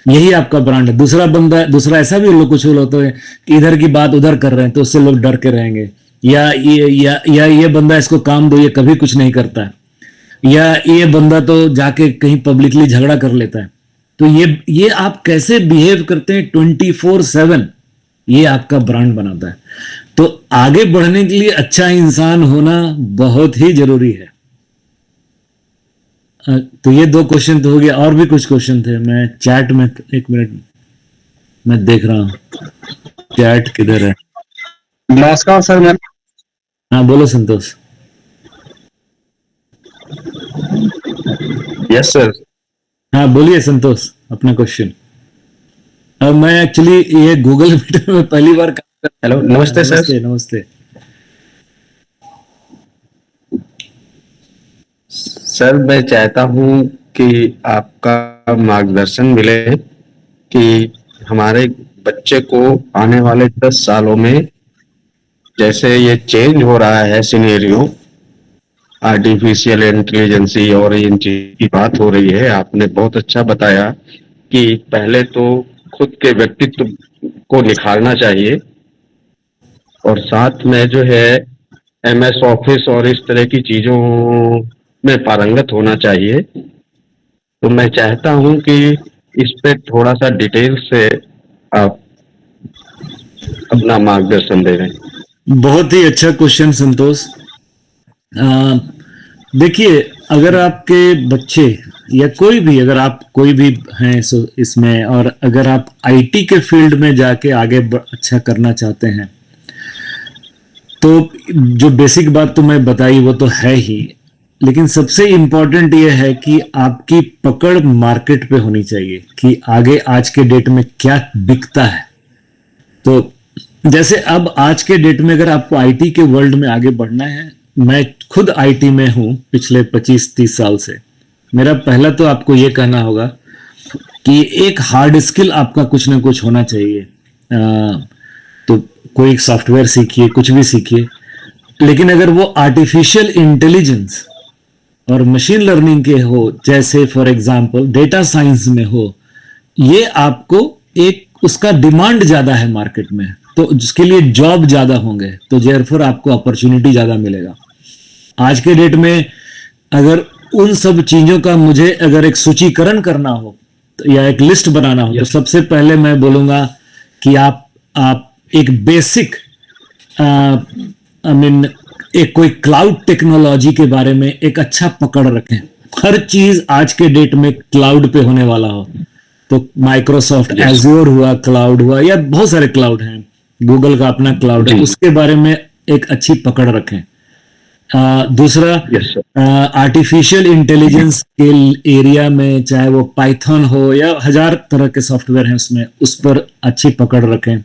यही आपका ब्रांड है। दूसरा ऐसा भी लोग कुछ होता है कि इधर की बात उधर कर रहे हैं, तो उससे लोग डर के रहेंगे, या ये बंदा इसको काम दो, ये कभी कुछ नहीं करता है, या ये बंदा तो जाके कहीं पब्लिकली झगड़ा कर लेता है। तो ये आप कैसे बिहेव करते हैं 24/7, ये आपका ब्रांड बनाता है। तो आगे बढ़ने के लिए अच्छा इंसान होना बहुत ही जरूरी है। तो ये 2 क्वेश्चन तो हो गया, और भी कुछ क्वेश्चन थे। मैं चैट में, एक मिनट मैं देख रहा हूं चैट किधर है। नमस्कार सर। मैं हाँ बोलो संतोष। Yes sir. हाँ बोलिए संतोष अपना क्वेश्चन। अब मैं एक्चुअली ये गूगल मीट में पहली बार काम कर। हेलो, नमस्ते सर। नमस्ते। सर मैं चाहता हूँ कि आपका मार्गदर्शन मिले कि हमारे बच्चे को आने वाले 10 सालों में, जैसे ये चेंज हो रहा है सिनेरियो, आर्टिफिशियल इंटेलिजेंसी और इन चीज की बात हो रही है, आपने बहुत अच्छा बताया कि पहले तो खुद के व्यक्तित्व को निखारना चाहिए, और साथ में जो है एमएस ऑफिस और इस तरह की चीजों में पारंगत होना चाहिए। तो मैं चाहता हूं कि इस पे थोड़ा सा डिटेल से आप अपना मार्गदर्शन दे रहे हैं। बहुत ही अच्छा क्वेश्चन संतोष। देखिए, अगर आपके बच्चे या कोई भी, अगर आप कोई भी हैं इसमें, और अगर आप आईटी के फील्ड में जाके आगे अच्छा करना चाहते हैं, तो जो बेसिक बात तो मैं बताई वो तो है ही, लेकिन सबसे इंपॉर्टेंट ये है कि आपकी पकड़ मार्केट पे होनी चाहिए कि आगे आज के डेट में क्या बिकता है। तो जैसे अब आज के डेट में अगर आपको आईटी के वर्ल्ड में आगे बढ़ना है, मैं खुद आईटी में हूँ पिछले 25-30 साल से। मेरा पहला तो आपको ये कहना होगा कि एक हार्ड स्किल आपका कुछ ना कुछ होना चाहिए। तो कोई सॉफ्टवेयर सीखिए, कुछ भी सीखिए, लेकिन अगर वो आर्टिफिशियल इंटेलिजेंस और मशीन लर्निंग के हो, जैसे फॉर एग्जांपल डेटा साइंस में हो, ये आपको एक उसका डिमांड ज्यादा है मार्केट में, तो जिसके लिए जॉब ज्यादा होंगे, तो देयरफॉर आपको अपॉर्चुनिटी ज्यादा मिलेगा। आज के डेट में अगर उन सब चीजों का मुझे अगर एक सूचीकरण करना हो या एक लिस्ट बनाना हो, तो सबसे पहले मैं बोलूंगा कि आप एक बेसिक आई मीन एक कोई क्लाउड टेक्नोलॉजी के बारे में एक अच्छा पकड़ रखें। हर चीज आज के डेट में क्लाउड पे होने वाला हो, तो माइक्रोसॉफ्ट एज्योर हुआ, क्लाउड हुआ, या बहुत सारे क्लाउड हैं, गूगल का अपना क्लाउड है, उसके बारे में एक अच्छी पकड़ रखें। दूसरा, आर्टिफिशियल इंटेलिजेंस के एरिया में, चाहे वो पाइथन हो या 1000 तरह के सॉफ्टवेयर हैं उसमें, उस पर अच्छी पकड़ रखें।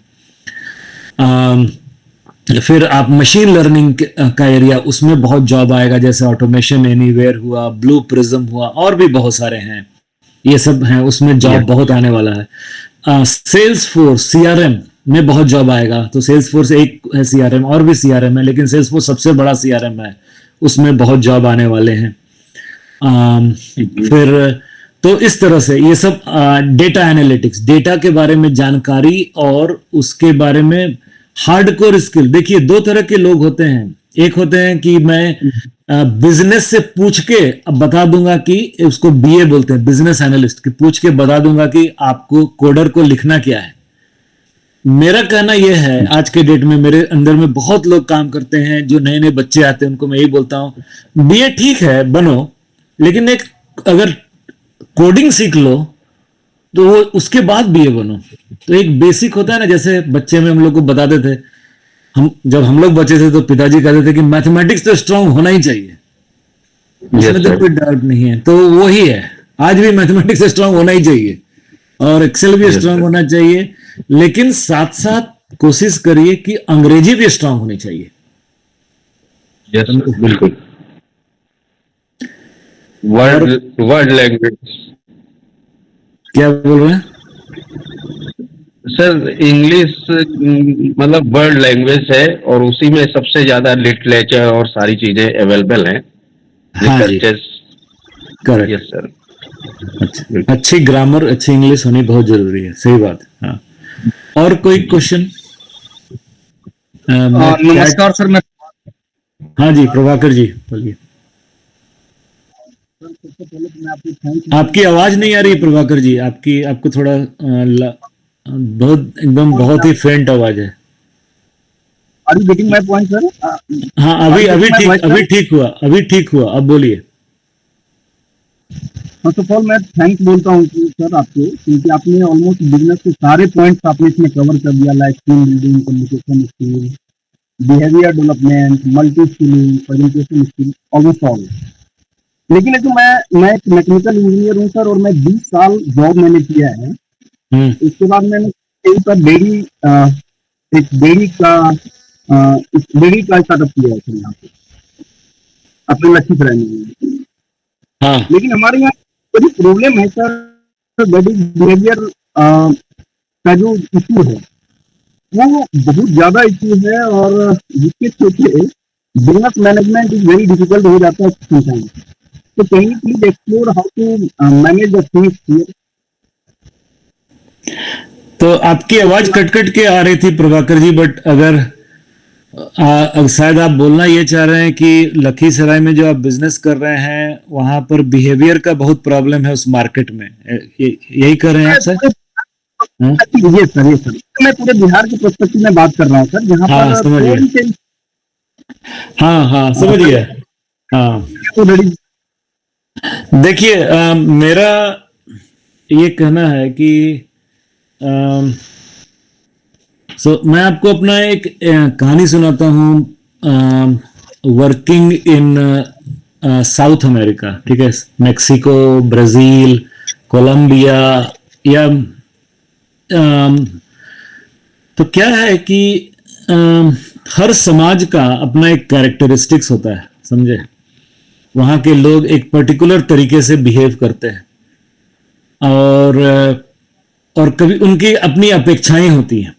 फिर आप मशीन लर्निंग का एरिया, उसमें बहुत जॉब आएगा, जैसे ऑटोमेशन एनीवेयर हुआ, ब्लू प्रिज्म हुआ, और भी बहुत सारे हैं, ये सब हैं, उसमें जॉब बहुत आने वाला है। सेल्स फोर्स, सीआरएम में बहुत जॉब आएगा, तो सेल्स फोर्स एक है सीआरएम, और भी सीआरएम है, लेकिन सेल्स फोर्स सबसे बड़ा सीआरएम है, उसमें बहुत जॉब आने वाले हैं। फिर तो इस तरह से ये सब डेटा एनालिटिक्स, डेटा के बारे में जानकारी और उसके बारे में हार्डकोर स्किल। देखिए, दो तरह के लोग होते हैं, एक होते हैं कि मैं बिजनेस से पूछ के अब बता दूंगा कि, उसको बीए बोलते हैं, बिजनेस एनालिस्ट, कि पूछ के बता दूंगा कि आपको कोडर को लिखना क्या है। मेरा कहना यह है, आज के डेट में मेरे अंदर में बहुत लोग काम करते हैं, जो नए नए बच्चे आते हैं, उनको मैं यही बोलता हूं, बीए ठीक है बनो, लेकिन एक अगर कोडिंग सीख लो तो वो उसके बाद बीए बनो। तो एक बेसिक होता है ना, जैसे बच्चे में हम लोग को बताते थे, जब हम लोग बच्चे थे तो पिताजी कहते थे कि मैथमेटिक्स तो स्ट्रांग होना ही चाहिए, इसमें तो कोई डाउट नहीं है। तो वही है, आज भी मैथमेटिक्स स्ट्रांग होना ही चाहिए, और एक्सेल भी स्ट्रांग होना चाहिए, लेकिन साथ साथ कोशिश करिए कि अंग्रेजी भी स्ट्रांग होनी चाहिए। बिल्कुल। वर्ड लैंग्वेज, क्या बोल रहे हैं सर? इंग्लिश मतलब वर्ल्ड लैंग्वेज है, और उसी में सबसे ज्यादा लिटरेचर और सारी चीजें अवेलेबल हैं। हाँ जी, करेक्ट। Yes sir. अच्छा, अच्छी ग्रामर, अच्छी इंग्लिश होनी बहुत जरूरी है, सही बात। हाँ, और कोई क्वेश्चन? नमस्कार सर, मैं हाँ जी, प्रभाकर जी बोलिए। आपकी आवाज नहीं आ रही प्रभाकर जी, आपको थोड़ा बहुत एकदम बहुत ही फेंट आवाज है। Are you getting my point sir? हाँ, अभी ठीक हुआ, अब बोलिए। फर्स्ट ऑफ ऑल मैं थैंक्स बोलता हूँ कि सर आपको, क्योंकि आपने ऑलमोस्ट बिजनेस के सारे पॉइंट्स आपने इसमें कवर कर दिया, like team building, communication skill, behaviour development, multi skilling, presentation skill, almost all. लेकिन जो मैं एक मैकेनिकल इंजीनियर हूँ सर, और मैं 20 साल जॉब मैंने किया है। इसके बाद मैंने एक डेयरी का स्टार्टअप किया है सर यहाँ पे अपने लखीसराय में। हाँ, लेकिन हमारे यहाँ बड़ी प्रॉब्लम है सर, बड़ी बिहेवियर का जो इशू है वो बहुत ज्यादा इशू है, और जिसके चलते business management is very difficult हो जाता है समटाइम्स। तो can you please explore how to manage the things here? तो आपकी आवाज कट कट के आ रही थी प्रभाकर जी, बट अगर शायद आप बोलना ये चाह रहे हैं कि लखीसराय में जो आप बिजनेस कर रहे हैं, वहां पर बिहेवियर का बहुत प्रॉब्लम है उस मार्केट में, यही कर रहे हैं आप सर? ये सर मैं पूरे बिहार के पर्सपेक्टिव में बात कर रहा हूँ सर, जहाँ पर समझिए। हाँ, समझ गया। हाँ, देखिए, मेरा ये कहना है कि मैं आपको अपना एक कहानी सुनाता हूँ, वर्किंग इन साउथ अमेरिका, ठीक है, मेक्सिको, ब्राजील, कोलंबिया, या तो क्या है कि हर समाज का अपना एक कैरेक्टरिस्टिक्स होता है, समझे। वहाँ के लोग एक पर्टिकुलर तरीके से बिहेव करते हैं और कभी उनकी अपनी अपेक्षाएं होती हैं।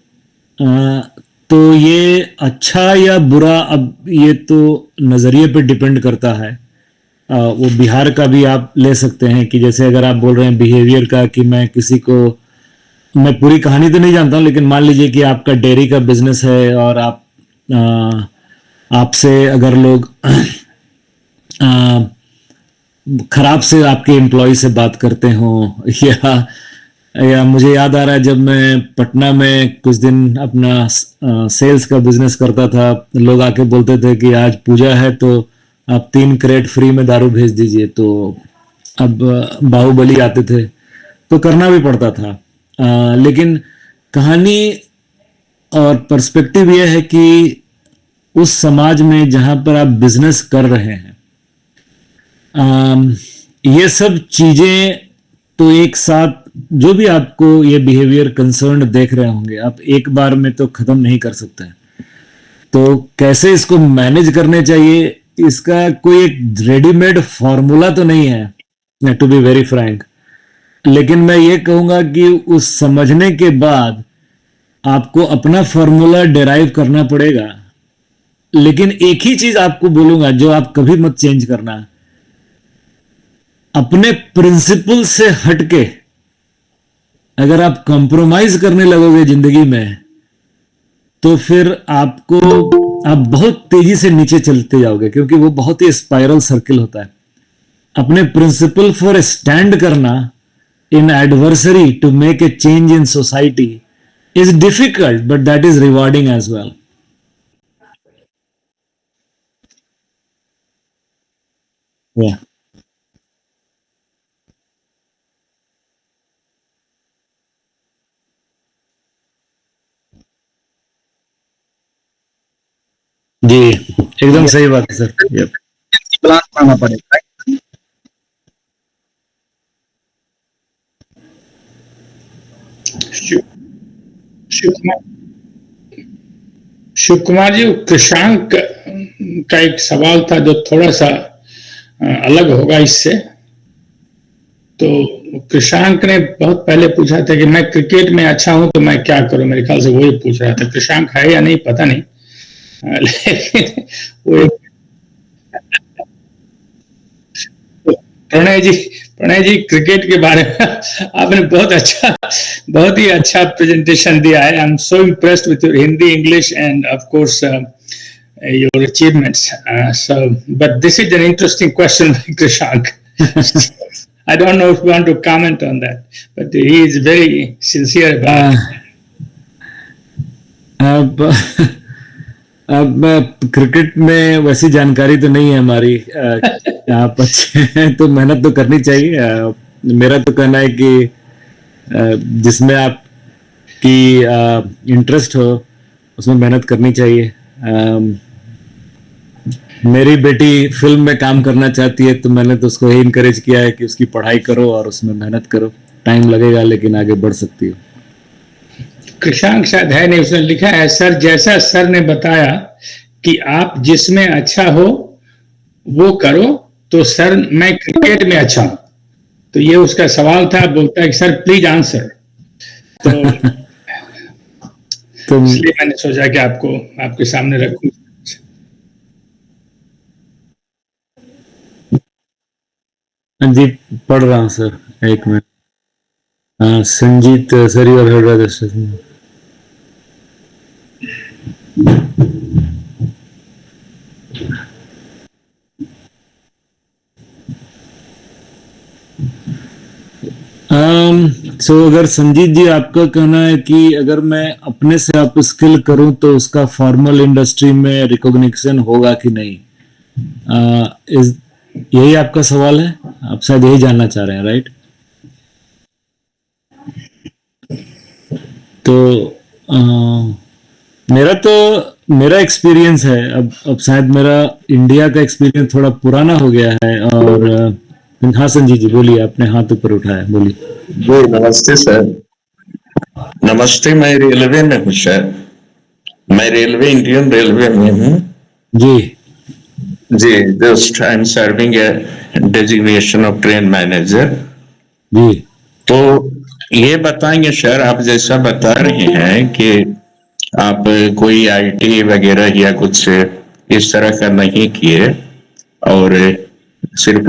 तो ये अच्छा या बुरा, अब ये तो नज़रिए पे डिपेंड करता है। वो बिहार का भी आप ले सकते हैं कि जैसे अगर आप बोल रहे हैं बिहेवियर का, कि मैं किसी को, मैं पूरी कहानी तो नहीं जानता हूँ, लेकिन मान लीजिए कि आपका डेयरी का बिजनेस है और आपसे अगर लोग खराब से आपके एम्प्लॉय से बात करते हो, या मुझे याद आ रहा है जब मैं पटना में कुछ दिन अपना सेल्स का बिजनेस करता था, लोग आके बोलते थे कि आज पूजा है तो आप 3 क्रेट फ्री में दारू भेज दीजिए। तो अब बाहुबली आते थे तो करना भी पड़ता था। लेकिन कहानी और पर्सपेक्टिव यह है कि उस समाज में जहां पर आप बिजनेस कर रहे हैं, ये सब चीजें तो एक साथ, जो भी आपको ये बिहेवियर कंसर्न देख रहे होंगे, आप एक बार में तो खत्म नहीं कर सकते। तो कैसे इसको मैनेज करने चाहिए, इसका कोई एक रेडीमेड फॉर्मूला तो नहीं है, टू बी वेरी फ्रैंक। लेकिन मैं ये कहूंगा कि उस समझने के बाद आपको अपना फॉर्मूला डिराइव करना पड़ेगा। लेकिन एक ही चीज आपको बोलूंगा जो आप कभी मत चेंज करना, अपने प्रिंसिपल से हटके अगर आप कॉम्प्रोमाइज करने लगोगे जिंदगी में, तो फिर आप बहुत तेजी से नीचे चलते जाओगे, क्योंकि वो बहुत ही स्पाइरल सर्किल होता है। अपने प्रिंसिपल फॉर स्टैंड करना in adversity to make a change in society is difficult, but that is rewarding as well. Yeah. जी, एकदम सही बात है सर। Yep. प्लान बनाना पड़ेगा। शिव कुमार जी, कृषांक का एक सवाल था जो थोड़ा सा अलग होगा इससे। तो कृषांक ने बहुत पहले पूछा था कि मैं क्रिकेट में अच्छा हूं तो मैं क्या करूं, मेरे ख्याल से वो ही पूछ रहा था। कृषांक है या नहीं पता नहीं, लेकिन वो प्रणय जी क्रिकेट के बारे में आपने बहुत ही अच्छा प्रेजेंटेशन दिया है। I am so impressed with your Hindi, English end of course your achievements. But this is an interesting question by Krishank. I don't know if you want to comment on that, but he is very sincere about it. अब cricket में वैसी जानकारी तो नहीं है हमारी। आप अच्छे हैं तो मेहनत तो करनी चाहिए। मेरा तो कहना है कि जिसमें आपकी इंटरेस्ट हो उसमें मेहनत करनी चाहिए। मेरी बेटी फिल्म में काम करना चाहती है तो मैंने तो उसको यही इनकरेज किया है कि उसकी पढ़ाई करो और उसमें मेहनत करो। टाइम लगेगा लेकिन आगे बढ़ सकती हो। कृषांक शायद है नहीं, उसने लिखा है सर, जैसा सर ने बताया कि आप जिसमें अच्छा हो वो करो, तो सर मैं क्रिकेट में अच्छा हूं। तो ये उसका सवाल था। बोलता है कि सर प्लीज आंसर। तो इसलिए मैंने सोचा कि आपके सामने रखूं। जी पढ़ रहा हूँ सर, एक minute. Sanjeet sir, you have heard this? सो अगर संजीत जी आपका कहना है कि अगर मैं अपने से अप स्किल करूं तो उसका फॉर्मल इंडस्ट्री में रिकॉग्निशन होगा कि नहीं, यही आपका सवाल है? आप शायद यही जानना चाह रहे हैं, राइट? तो मेरा एक्सपीरियंस है, अब शायद मेरा इंडिया का एक्सपीरियंस थोड़ा पुराना हो गया है। और हाँ संजीत जी बोलिए, आपने हाथ ऊपर उठाया, बोलिए। जी नमस्ते सर। नमस्ते, मैं रेलवे में हूँ सर। मैं रेलवे, इंडियन रेलवे में हूँ जी जी। Just I am serving a designation of train manager. जी तो ये बताएंगे सर, आप जैसा बता रहे हैं कि आप कोई आईटी वगैरह या कुछ इस तरह का नहीं किए, और सिर्फ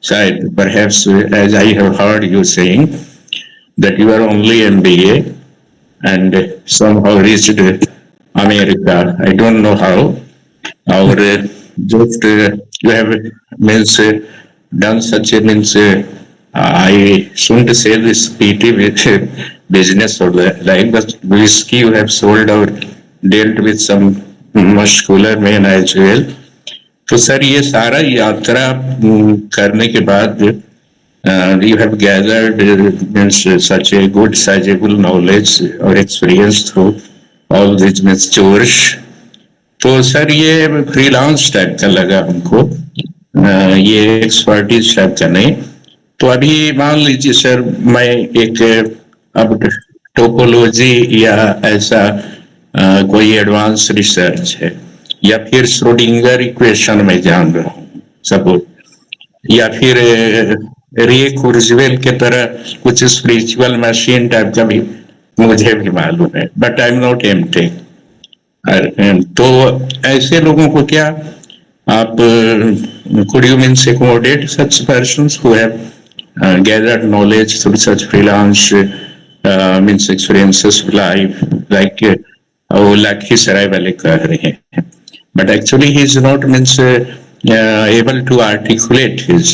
शायद perhaps as I have heard you saying that you are only MBA and somehow reached America. I don't know how. Or just you have means done such a means I shouldn't say this PT with business or like, but whiskey you have sold or dealt with some muscular men as well. तो sir ये सारा यात्रा करने के बाद you have gathered means such a good sizable knowledge or experience through all these means chores. तो sir ये freelance type का लगा हमको, ये एक्सपर्टीज टाइप का नहीं। तो अभी मान लीजिए सर, मैं एक अब टोपोलॉजी या ऐसा कोई एडवांस रिसर्च है, या फिर श्रोडिंगर इक्वेशन में जान रहा हूँ सपोज, या फिर रे कुर्जवेल के तरह कुछ स्पिरिचुअल मशीन टाइप का भी मुझे भी मालूम है, but I am not MTech. तो ऐसे लोगों को क्या आप could you means accommodate such persons who have gathered knowledge through such freelance means experiences of life, like वो लखीसराय वाले कह रहे हैं, but actually he is not means able to articulate his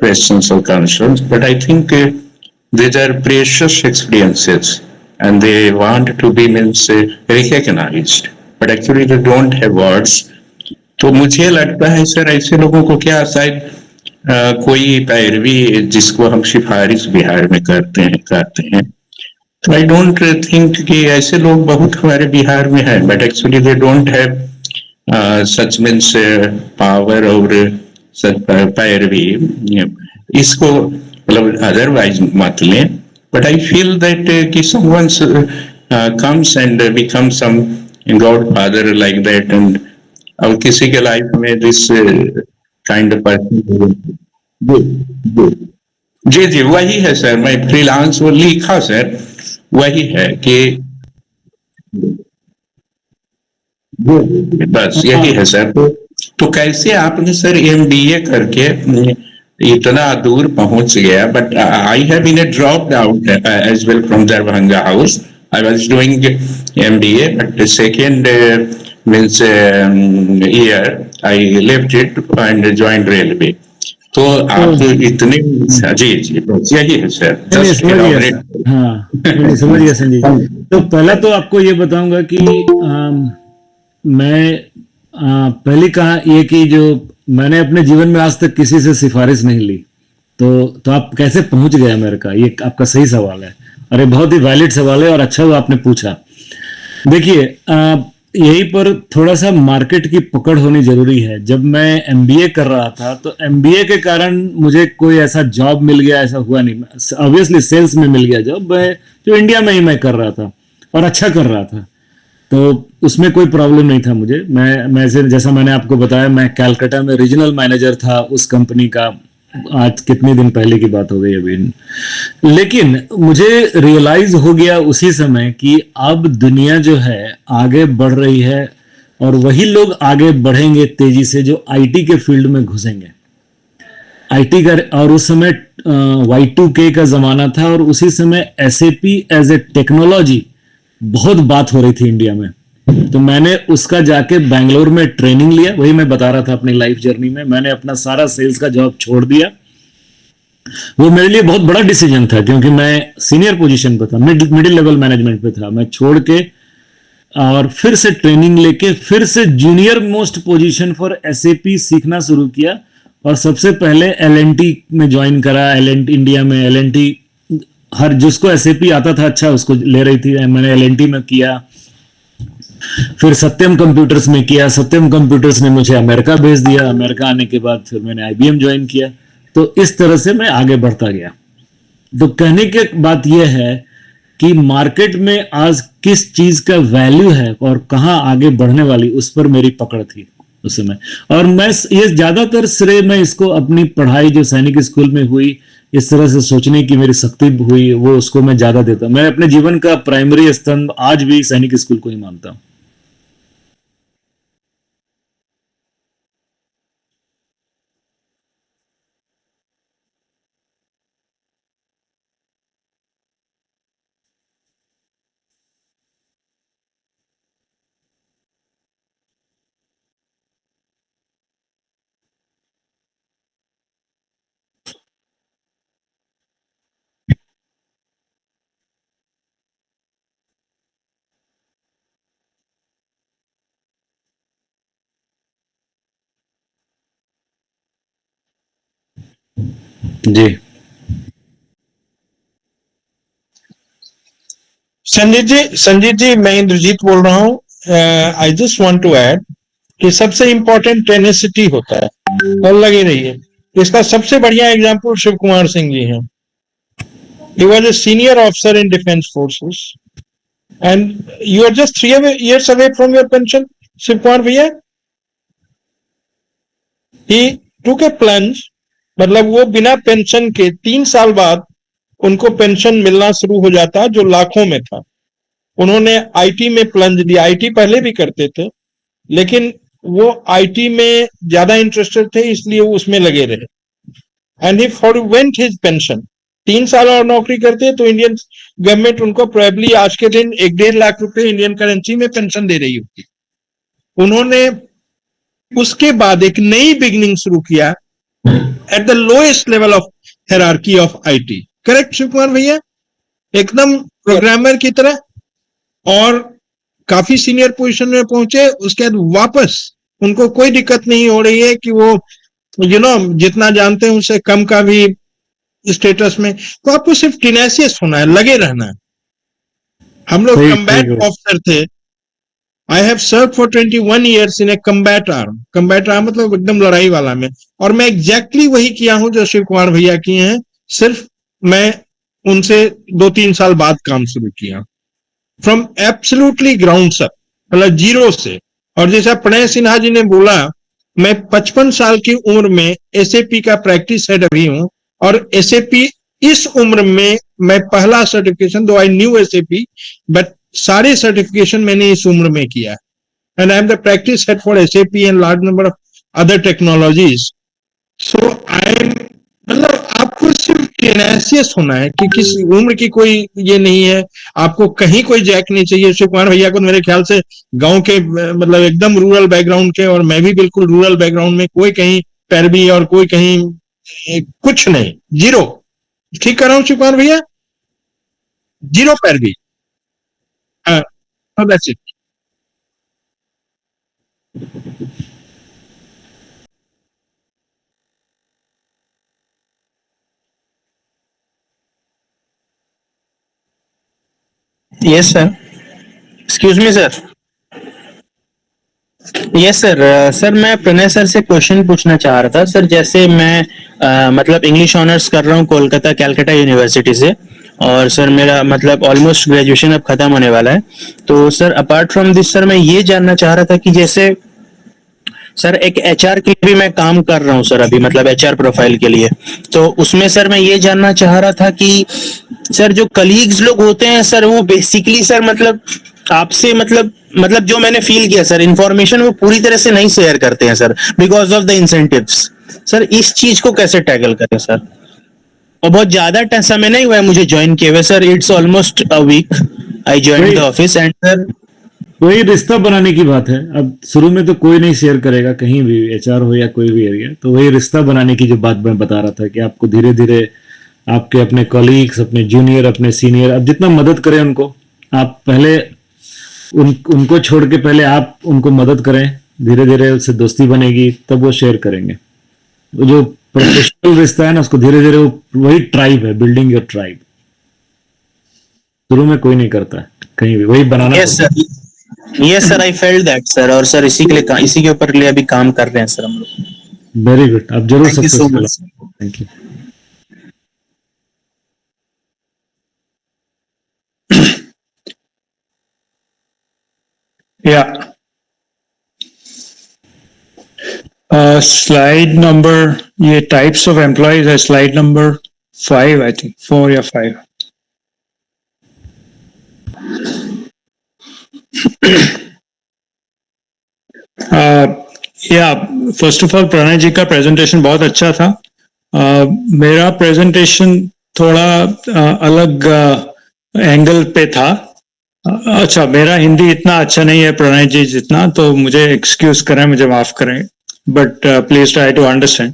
questions or concerns, but I think these are precious experiences and they want to be means recognized, but actually they don't have words. तो मुझे लगता है sir ऐसे लोगों को क्या शायद कोई पैरवी जिसको हम सिफारिश बिहार में करते हैं, तो आई डोंट थिंक कि ऐसे लोग बहुत हमारे बिहार में हैं, but actually they don't have such means power और सच पैरवी। इसको मतलब अदरवाइज मत लें, बट आई फील दैट कि someone comes and become some godfather like that, and और किसी के लाइफ में दिस काइंड ऑफ पर्सन। जी जी वही है सर, मैं फ्रीलांस वो लिखा सर, वही है कि बस यही है सर। तो कैसे आपने सर MBA करके इतना दूर पहुंच गया? But I have been dropped out as well from Darbhanga house. I was doing MBA but second means year I left it and joined railway. तो आप इतने जी जी बस यही है सर। हाँ समझिए संजय। तो पहला तो आपको ये बताऊंगा कि मैं पहली कहा ये कि जो मैंने अपने जीवन में आज तक किसी से सिफारिश नहीं ली, तो आप कैसे पहुंच गए अमेरिका, ये आपका सही सवाल है और ये बहुत ही वैलिड सवाल है और अच्छा हुआ आपने पूछा। देखिए यहीं पर थोड़ा सा मार्केट की पकड़ होनी जरूरी है। जब मैं MBA कर रहा था तो MBA के कारण मुझे कोई ऐसा जॉब मिल गया ऐसा हुआ नहीं। ऑब्वियसली सेल्स में मिल गया जॉब, जो इंडिया में ही मैं कर रहा था और अच्छा कर रहा था, तो उसमें कोई प्रॉब्लम नहीं था मुझे। मैं जैसा मैंने आपको बताया, मैं कैलकाटा में रीजनल मैनेजर था उस कंपनी का। आज कितने दिन पहले की बात हो गई अभी, लेकिन मुझे रियलाइज हो गया उसी समय कि अब दुनिया जो है आगे बढ़ रही है और वही लोग आगे बढ़ेंगे तेजी से जो IT के फील्ड में घुसेंगे। IT का, और उस समय Y2K का जमाना था और उसी समय SAP एज ए टेक्नोलॉजी बहुत बात हो रही थी इंडिया में। तो मैंने उसका जाके बैंगलोर में ट्रेनिंग लिया, वही मैं बता रहा था अपनी लाइफ जर्नी में। मैंने अपना सारा सेल्स का जॉब छोड़ दिया। वो मेरे लिए बहुत बड़ा डिसीजन था क्योंकि मैं सीनियर पोजीशन पे था, मिडिल लेवल मैनेजमेंट पे था। मैं छोड़ के और फिर से ट्रेनिंग लेके फिर से junior most position for SAP सीखना शुरू किया और सबसे पहले L&T में ज्वाइन करा। L&T इंडिया में L&T हर जिसको SAP आता था अच्छा उसको ले रही थी, मैंने L&T में किया। फिर सत्यम कंप्यूटर्स में किया, सत्यम कंप्यूटर्स ने मुझे अमेरिका भेज दिया। अमेरिका आने के बाद फिर मैंने IBM ज्वाइन किया। तो इस तरह से मैं आगे बढ़ता गया। तो कहने की बात यह है कि मार्केट में आज किस चीज का वैल्यू है और कहाँ आगे बढ़ने वाली, उस पर मेरी पकड़ थी उस समय। और मैं ये ज्यादातर श्रेय मैं इसको अपनी पढ़ाई जो सैनिक स्कूल में हुई, इस तरह से सोचने की मेरी शक्ति हुई, वो उसको मैं ज्यादा देता हूं। मैं अपने जीवन का प्राइमरी स्तंभ आज भी सैनिक स्कूल को ही मानता हूं। जी। संजीत जी मैं इंद्रजीत बोल रहा हूँ। I just want to add कि सबसे इंपॉर्टेंट टेनेसिटी होता है और लगे रहिए। इसका सबसे बढ़िया एग्जांपल शिव कुमार सिंह जी हैं। He was a senior officer in defence forces and you are just 3 years away from your pension. Shiv Kumar भैया, ही टूक ए प्लंज, मतलब वो बिना पेंशन के 3 साल बाद उनको पेंशन मिलना शुरू हो जाता जो लाखों में था। उन्होंने आईटी में प्लंज दिया। आईटी पहले भी करते थे लेकिन वो आईटी में ज्यादा इंटरेस्टेड थे इसलिए वो उसमें लगे रहे। And he forwent his pension. 3 साल और नौकरी करते तो इंडियन गवर्नमेंट उनको प्रोबेबली आज के दिन 1-1.5 लाख रुपए इंडियन करेंसी में पेंशन दे रही होती। उन्होंने उसके बाद एक नई बिगिनिंग शुरू किया at the lowest level of hierarchy of IT. Correct Shiv Kumar भैया? एकदम प्रोग्रामर की तरह, और काफी सीनियर पोजीशन में पहुंचे। उसके बाद वापस उनको कोई दिक्कत नहीं हो रही है कि वो जितना जानते हैं उससे कम का भी स्टेटस में। तो आपको सिर्फ टिनेसियस होना है, लगे रहना है। हम लोग कम्बैट ऑफिसर थे। I have serve for 21 years in a combat arm. Combat arm मतलब एकदम लड़ाई वाला में। और मैं एग्जैक्टली वही किया हूं जो शिव कुमार भैया किए हैं, सिर्फ मैं उनसे 2-3 साल बाद काम शुरू किया, फ्रॉम एब्सोल्युटली ग्राउंड अप, मतलब जीरो से। और जैसा प्रणय सिन्हा जी ने बोला, मैं 55 साल की उम्र में एसएपी का प्रैक्टिस हेड अभी हूं। और एसएपी इस उम्र में मैं पहला सर्टिफिकेशन, दो आई न्यू एसएपी, बट सारे सर्टिफिकेशन मैंने इस उम्र में किया। And I am the practice head for SAP and large number of other technologies. So I am, मतलब आपको सिर्फ टेनेसियस होना है कि किस उम्र की कोई ये नहीं है। आपको कहीं कोई जैक नहीं चाहिए। शिव कुमार भैया को मेरे ख्याल से गांव के, मतलब एकदम रूरल बैकग्राउंड के, और मैं भी बिल्कुल रूरल बैकग्राउंड में, कोई कहीं पैरवी और कोई कहीं कुछ नहीं, जीरो। ठीक कर रहा हूँ शिव कुमार भैया? जीरो पैरवी। हाँ, that's it. Yes sir. Excuse me sir. Yes sir. Sir मैं प्रणय सर से क्वेश्चन पूछना चाह रहा था सर। जैसे मैं मतलब इंग्लिश ऑनर्स कर रहा हूँ कोलकाता कैलकाटा यूनिवर्सिटी से, और सर मेरा मतलब ऑलमोस्ट ग्रेजुएशन अब खत्म होने वाला है। तो sir apart from this sir मैं ये जानना चाह रहा था कि जैसे सर एक एचआर के लिए भी मैं काम कर रहा हूँ सर अभी, मतलब एचआर प्रोफाइल के लिए। तो उसमें सर मैं ये जानना चाह रहा था कि सर जो कलीग्स लोग होते हैं सर, वो बेसिकली सर मतलब आपसे मतलब जो मैंने फील किया सर, इंफॉर्मेशन वो पूरी तरह से नहीं शेयर करते हैं sir, because of the incentives. Sir इस चीज को कैसे टैकल करें सर? और बहुत ज्यादा समय नहीं हुआ है मुझे ज्वाइन किए हुए sir, it's almost a week I join the office. And sir वही रिश्ता बनाने की बात है। अब शुरू में तो कोई नहीं शेयर करेगा, कहीं भी एचआर हो या कोई भी एरिया। तो वही रिश्ता बनाने की जो बात मैं बता रहा था कि आपको धीरे धीरे आपके अपने कॉलीग्स, अपने जूनियर, अपने सीनियर, अब जितना मदद करें उनको, आप पहले उनको छोड़ के पहले आप उनको मदद करें, धीरे धीरे उससे दोस्ती बनेगी, तब वो शेयर करेंगे। वो जो प्रोफेशनल रिश्ता है ना, उसको धीरे धीरे वही ट्राइब है, बिल्डिंग योर ट्राइब। शुरू में कोई नहीं करता है कहीं भी, वही बनाना। Yes sir, yes sir, I felt that sir. और सर इसी के लिए, इसी के ऊपर लिए अभी काम कर रहे हैं सर हम लोग। वेरी गुड, आप जरूर thank you so successful. Much. Thank you. Yeah. Slide number, ये types of employees है slide number 5, I think 4 या 5. फर्स्ट ऑफ ऑल प्रणय जी का प्रेजेंटेशन बहुत अच्छा था. मेरा प्रेजेंटेशन थोड़ा अलग एंगल पे था. अच्छा, मेरा हिंदी इतना अच्छा नहीं है प्रणय जी जितना, तो मुझे एक्सक्यूज करें, मुझे माफ करें, but please try to understand.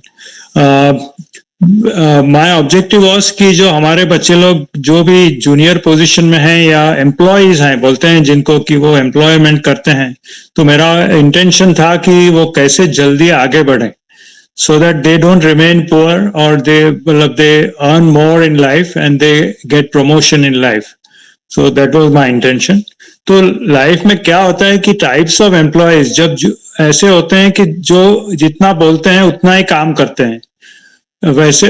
My objective was कि जो हमारे बच्चे लोग जो भी जूनियर पोजीशन में हैं या एम्प्लॉयज हैं, बोलते हैं जिनको कि वो एम्प्लॉयमेंट करते हैं, तो मेरा इंटेंशन था कि वो कैसे जल्दी आगे बढ़े, so that they don't remain poor or they earn more in life and they get promotion in life. So that was my intention. तो लाइफ में क्या होता है कि टाइप्स ऑफ एम्प्लॉयज जब ऐसे होते हैं कि जो जितना बोलते हैं उतना ही काम करते हैं, वैसे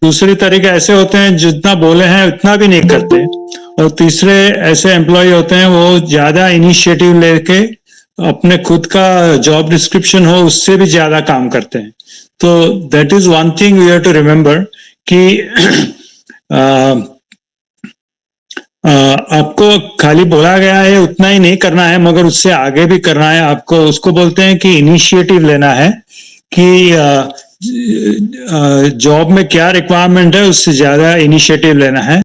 दूसरी तरीके ऐसे होते हैं जितना बोले हैं उतना भी नहीं करते, और तीसरे ऐसे एम्प्लॉय होते हैं वो ज्यादा इनिशिएटिव लेके अपने खुद का जॉब डिस्क्रिप्शन हो उससे भी ज्यादा काम करते हैं. तो that is one thing we have to remember कि आपको खाली बोला गया है उतना ही नहीं करना है, मगर उससे आगे भी करना है आपको. उसको बोलते हैं कि इनिशिएटिव लेना है कि जॉब में क्या रिक्वायरमेंट है उससे ज्यादा इनिशिएटिव लेना है.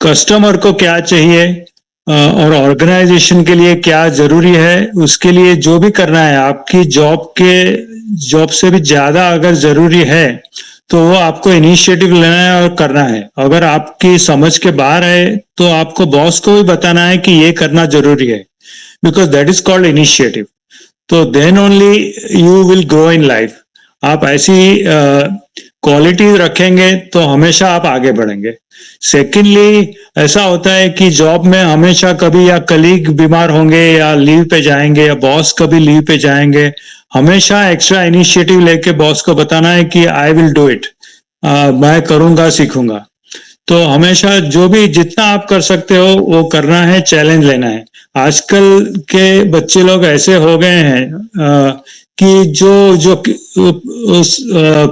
कस्टमर को क्या चाहिए और ऑर्गेनाइजेशन के लिए क्या जरूरी है, उसके लिए जो भी करना है आपकी जॉब से भी ज्यादा अगर जरूरी है तो वो आपको इनिशिएटिव लेना है और करना है. अगर आपकी समझ के बाहर है तो आपको बॉस को भी बताना है कि ये करना जरूरी है, because that is called initiative. तो then only you will grow in life. आप ऐसी क्वालिटीज रखेंगे तो हमेशा आप आगे बढ़ेंगे. सेकेंडली, ऐसा होता है कि जॉब में हमेशा कभी या कलीग बीमार होंगे या लीव पे जाएंगे या बॉस कभी लीव पे जाएंगे, हमेशा एक्स्ट्रा इनिशिएटिव लेके बॉस को बताना है कि आई विल डू इट, मैं करूंगा, सीखूंगा. तो हमेशा जो भी जितना आप कर सकते हो वो करना है, चैलेंज लेना है. आजकल के बच्चे लोग ऐसे हो गए हैं कि जो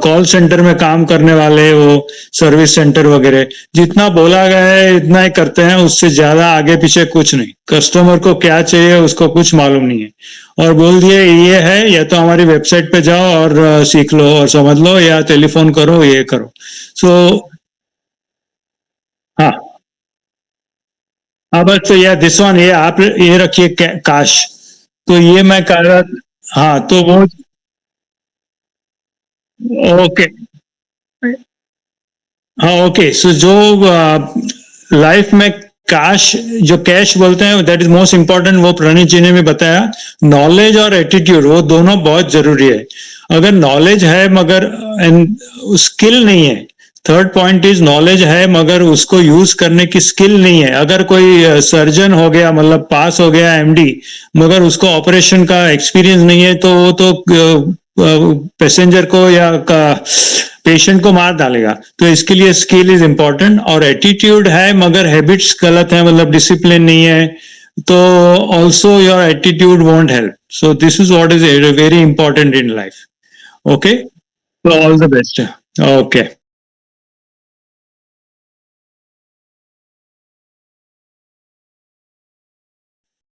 कॉल सेंटर में काम करने वाले, वो सर्विस सेंटर वगैरह, जितना बोला गया है इतना ही करते हैं, उससे ज्यादा आगे पीछे कुछ नहीं. कस्टमर को क्या चाहिए उसको कुछ मालूम नहीं है, और बोल दिए ये है, या तो हमारी वेबसाइट पे जाओ और सीख लो और समझ लो, या टेलीफोन करो, ये करो. सो हाँ बस तो यार दिस वन, ये आप ये रखिए काश. तो ये मैं कह रहा, हाँ तो वो ओके. हाँ ओके. सो जो लाइफ में कैश, जो कैश बोलते हैं, दैट इज मोस्ट इंपॉर्टेंट. वो प्रणीत जी ने भी बताया. नॉलेज और एटीट्यूड, वो दोनों बहुत जरूरी है. अगर नॉलेज है मगर स्किल नहीं है, थर्ड पॉइंट इज नॉलेज है मगर उसको यूज करने की स्किल नहीं है. अगर कोई सर्जन हो गया, मतलब पास हो गया एमडी, मगर उसको ऑपरेशन का एक्सपीरियंस नहीं है, तो वो तो पैसेंजर को या पेशेंट को मार डालेगा. तो इसके लिए स्किल इज इंपॉर्टेंट. और एटीट्यूड है मगर हैबिट्स गलत है, मतलब डिसिप्लिन नहीं है, तो also your attitude won't help. So this is what is very important in life. Okay, तो ऑल द बेस्ट. ओके.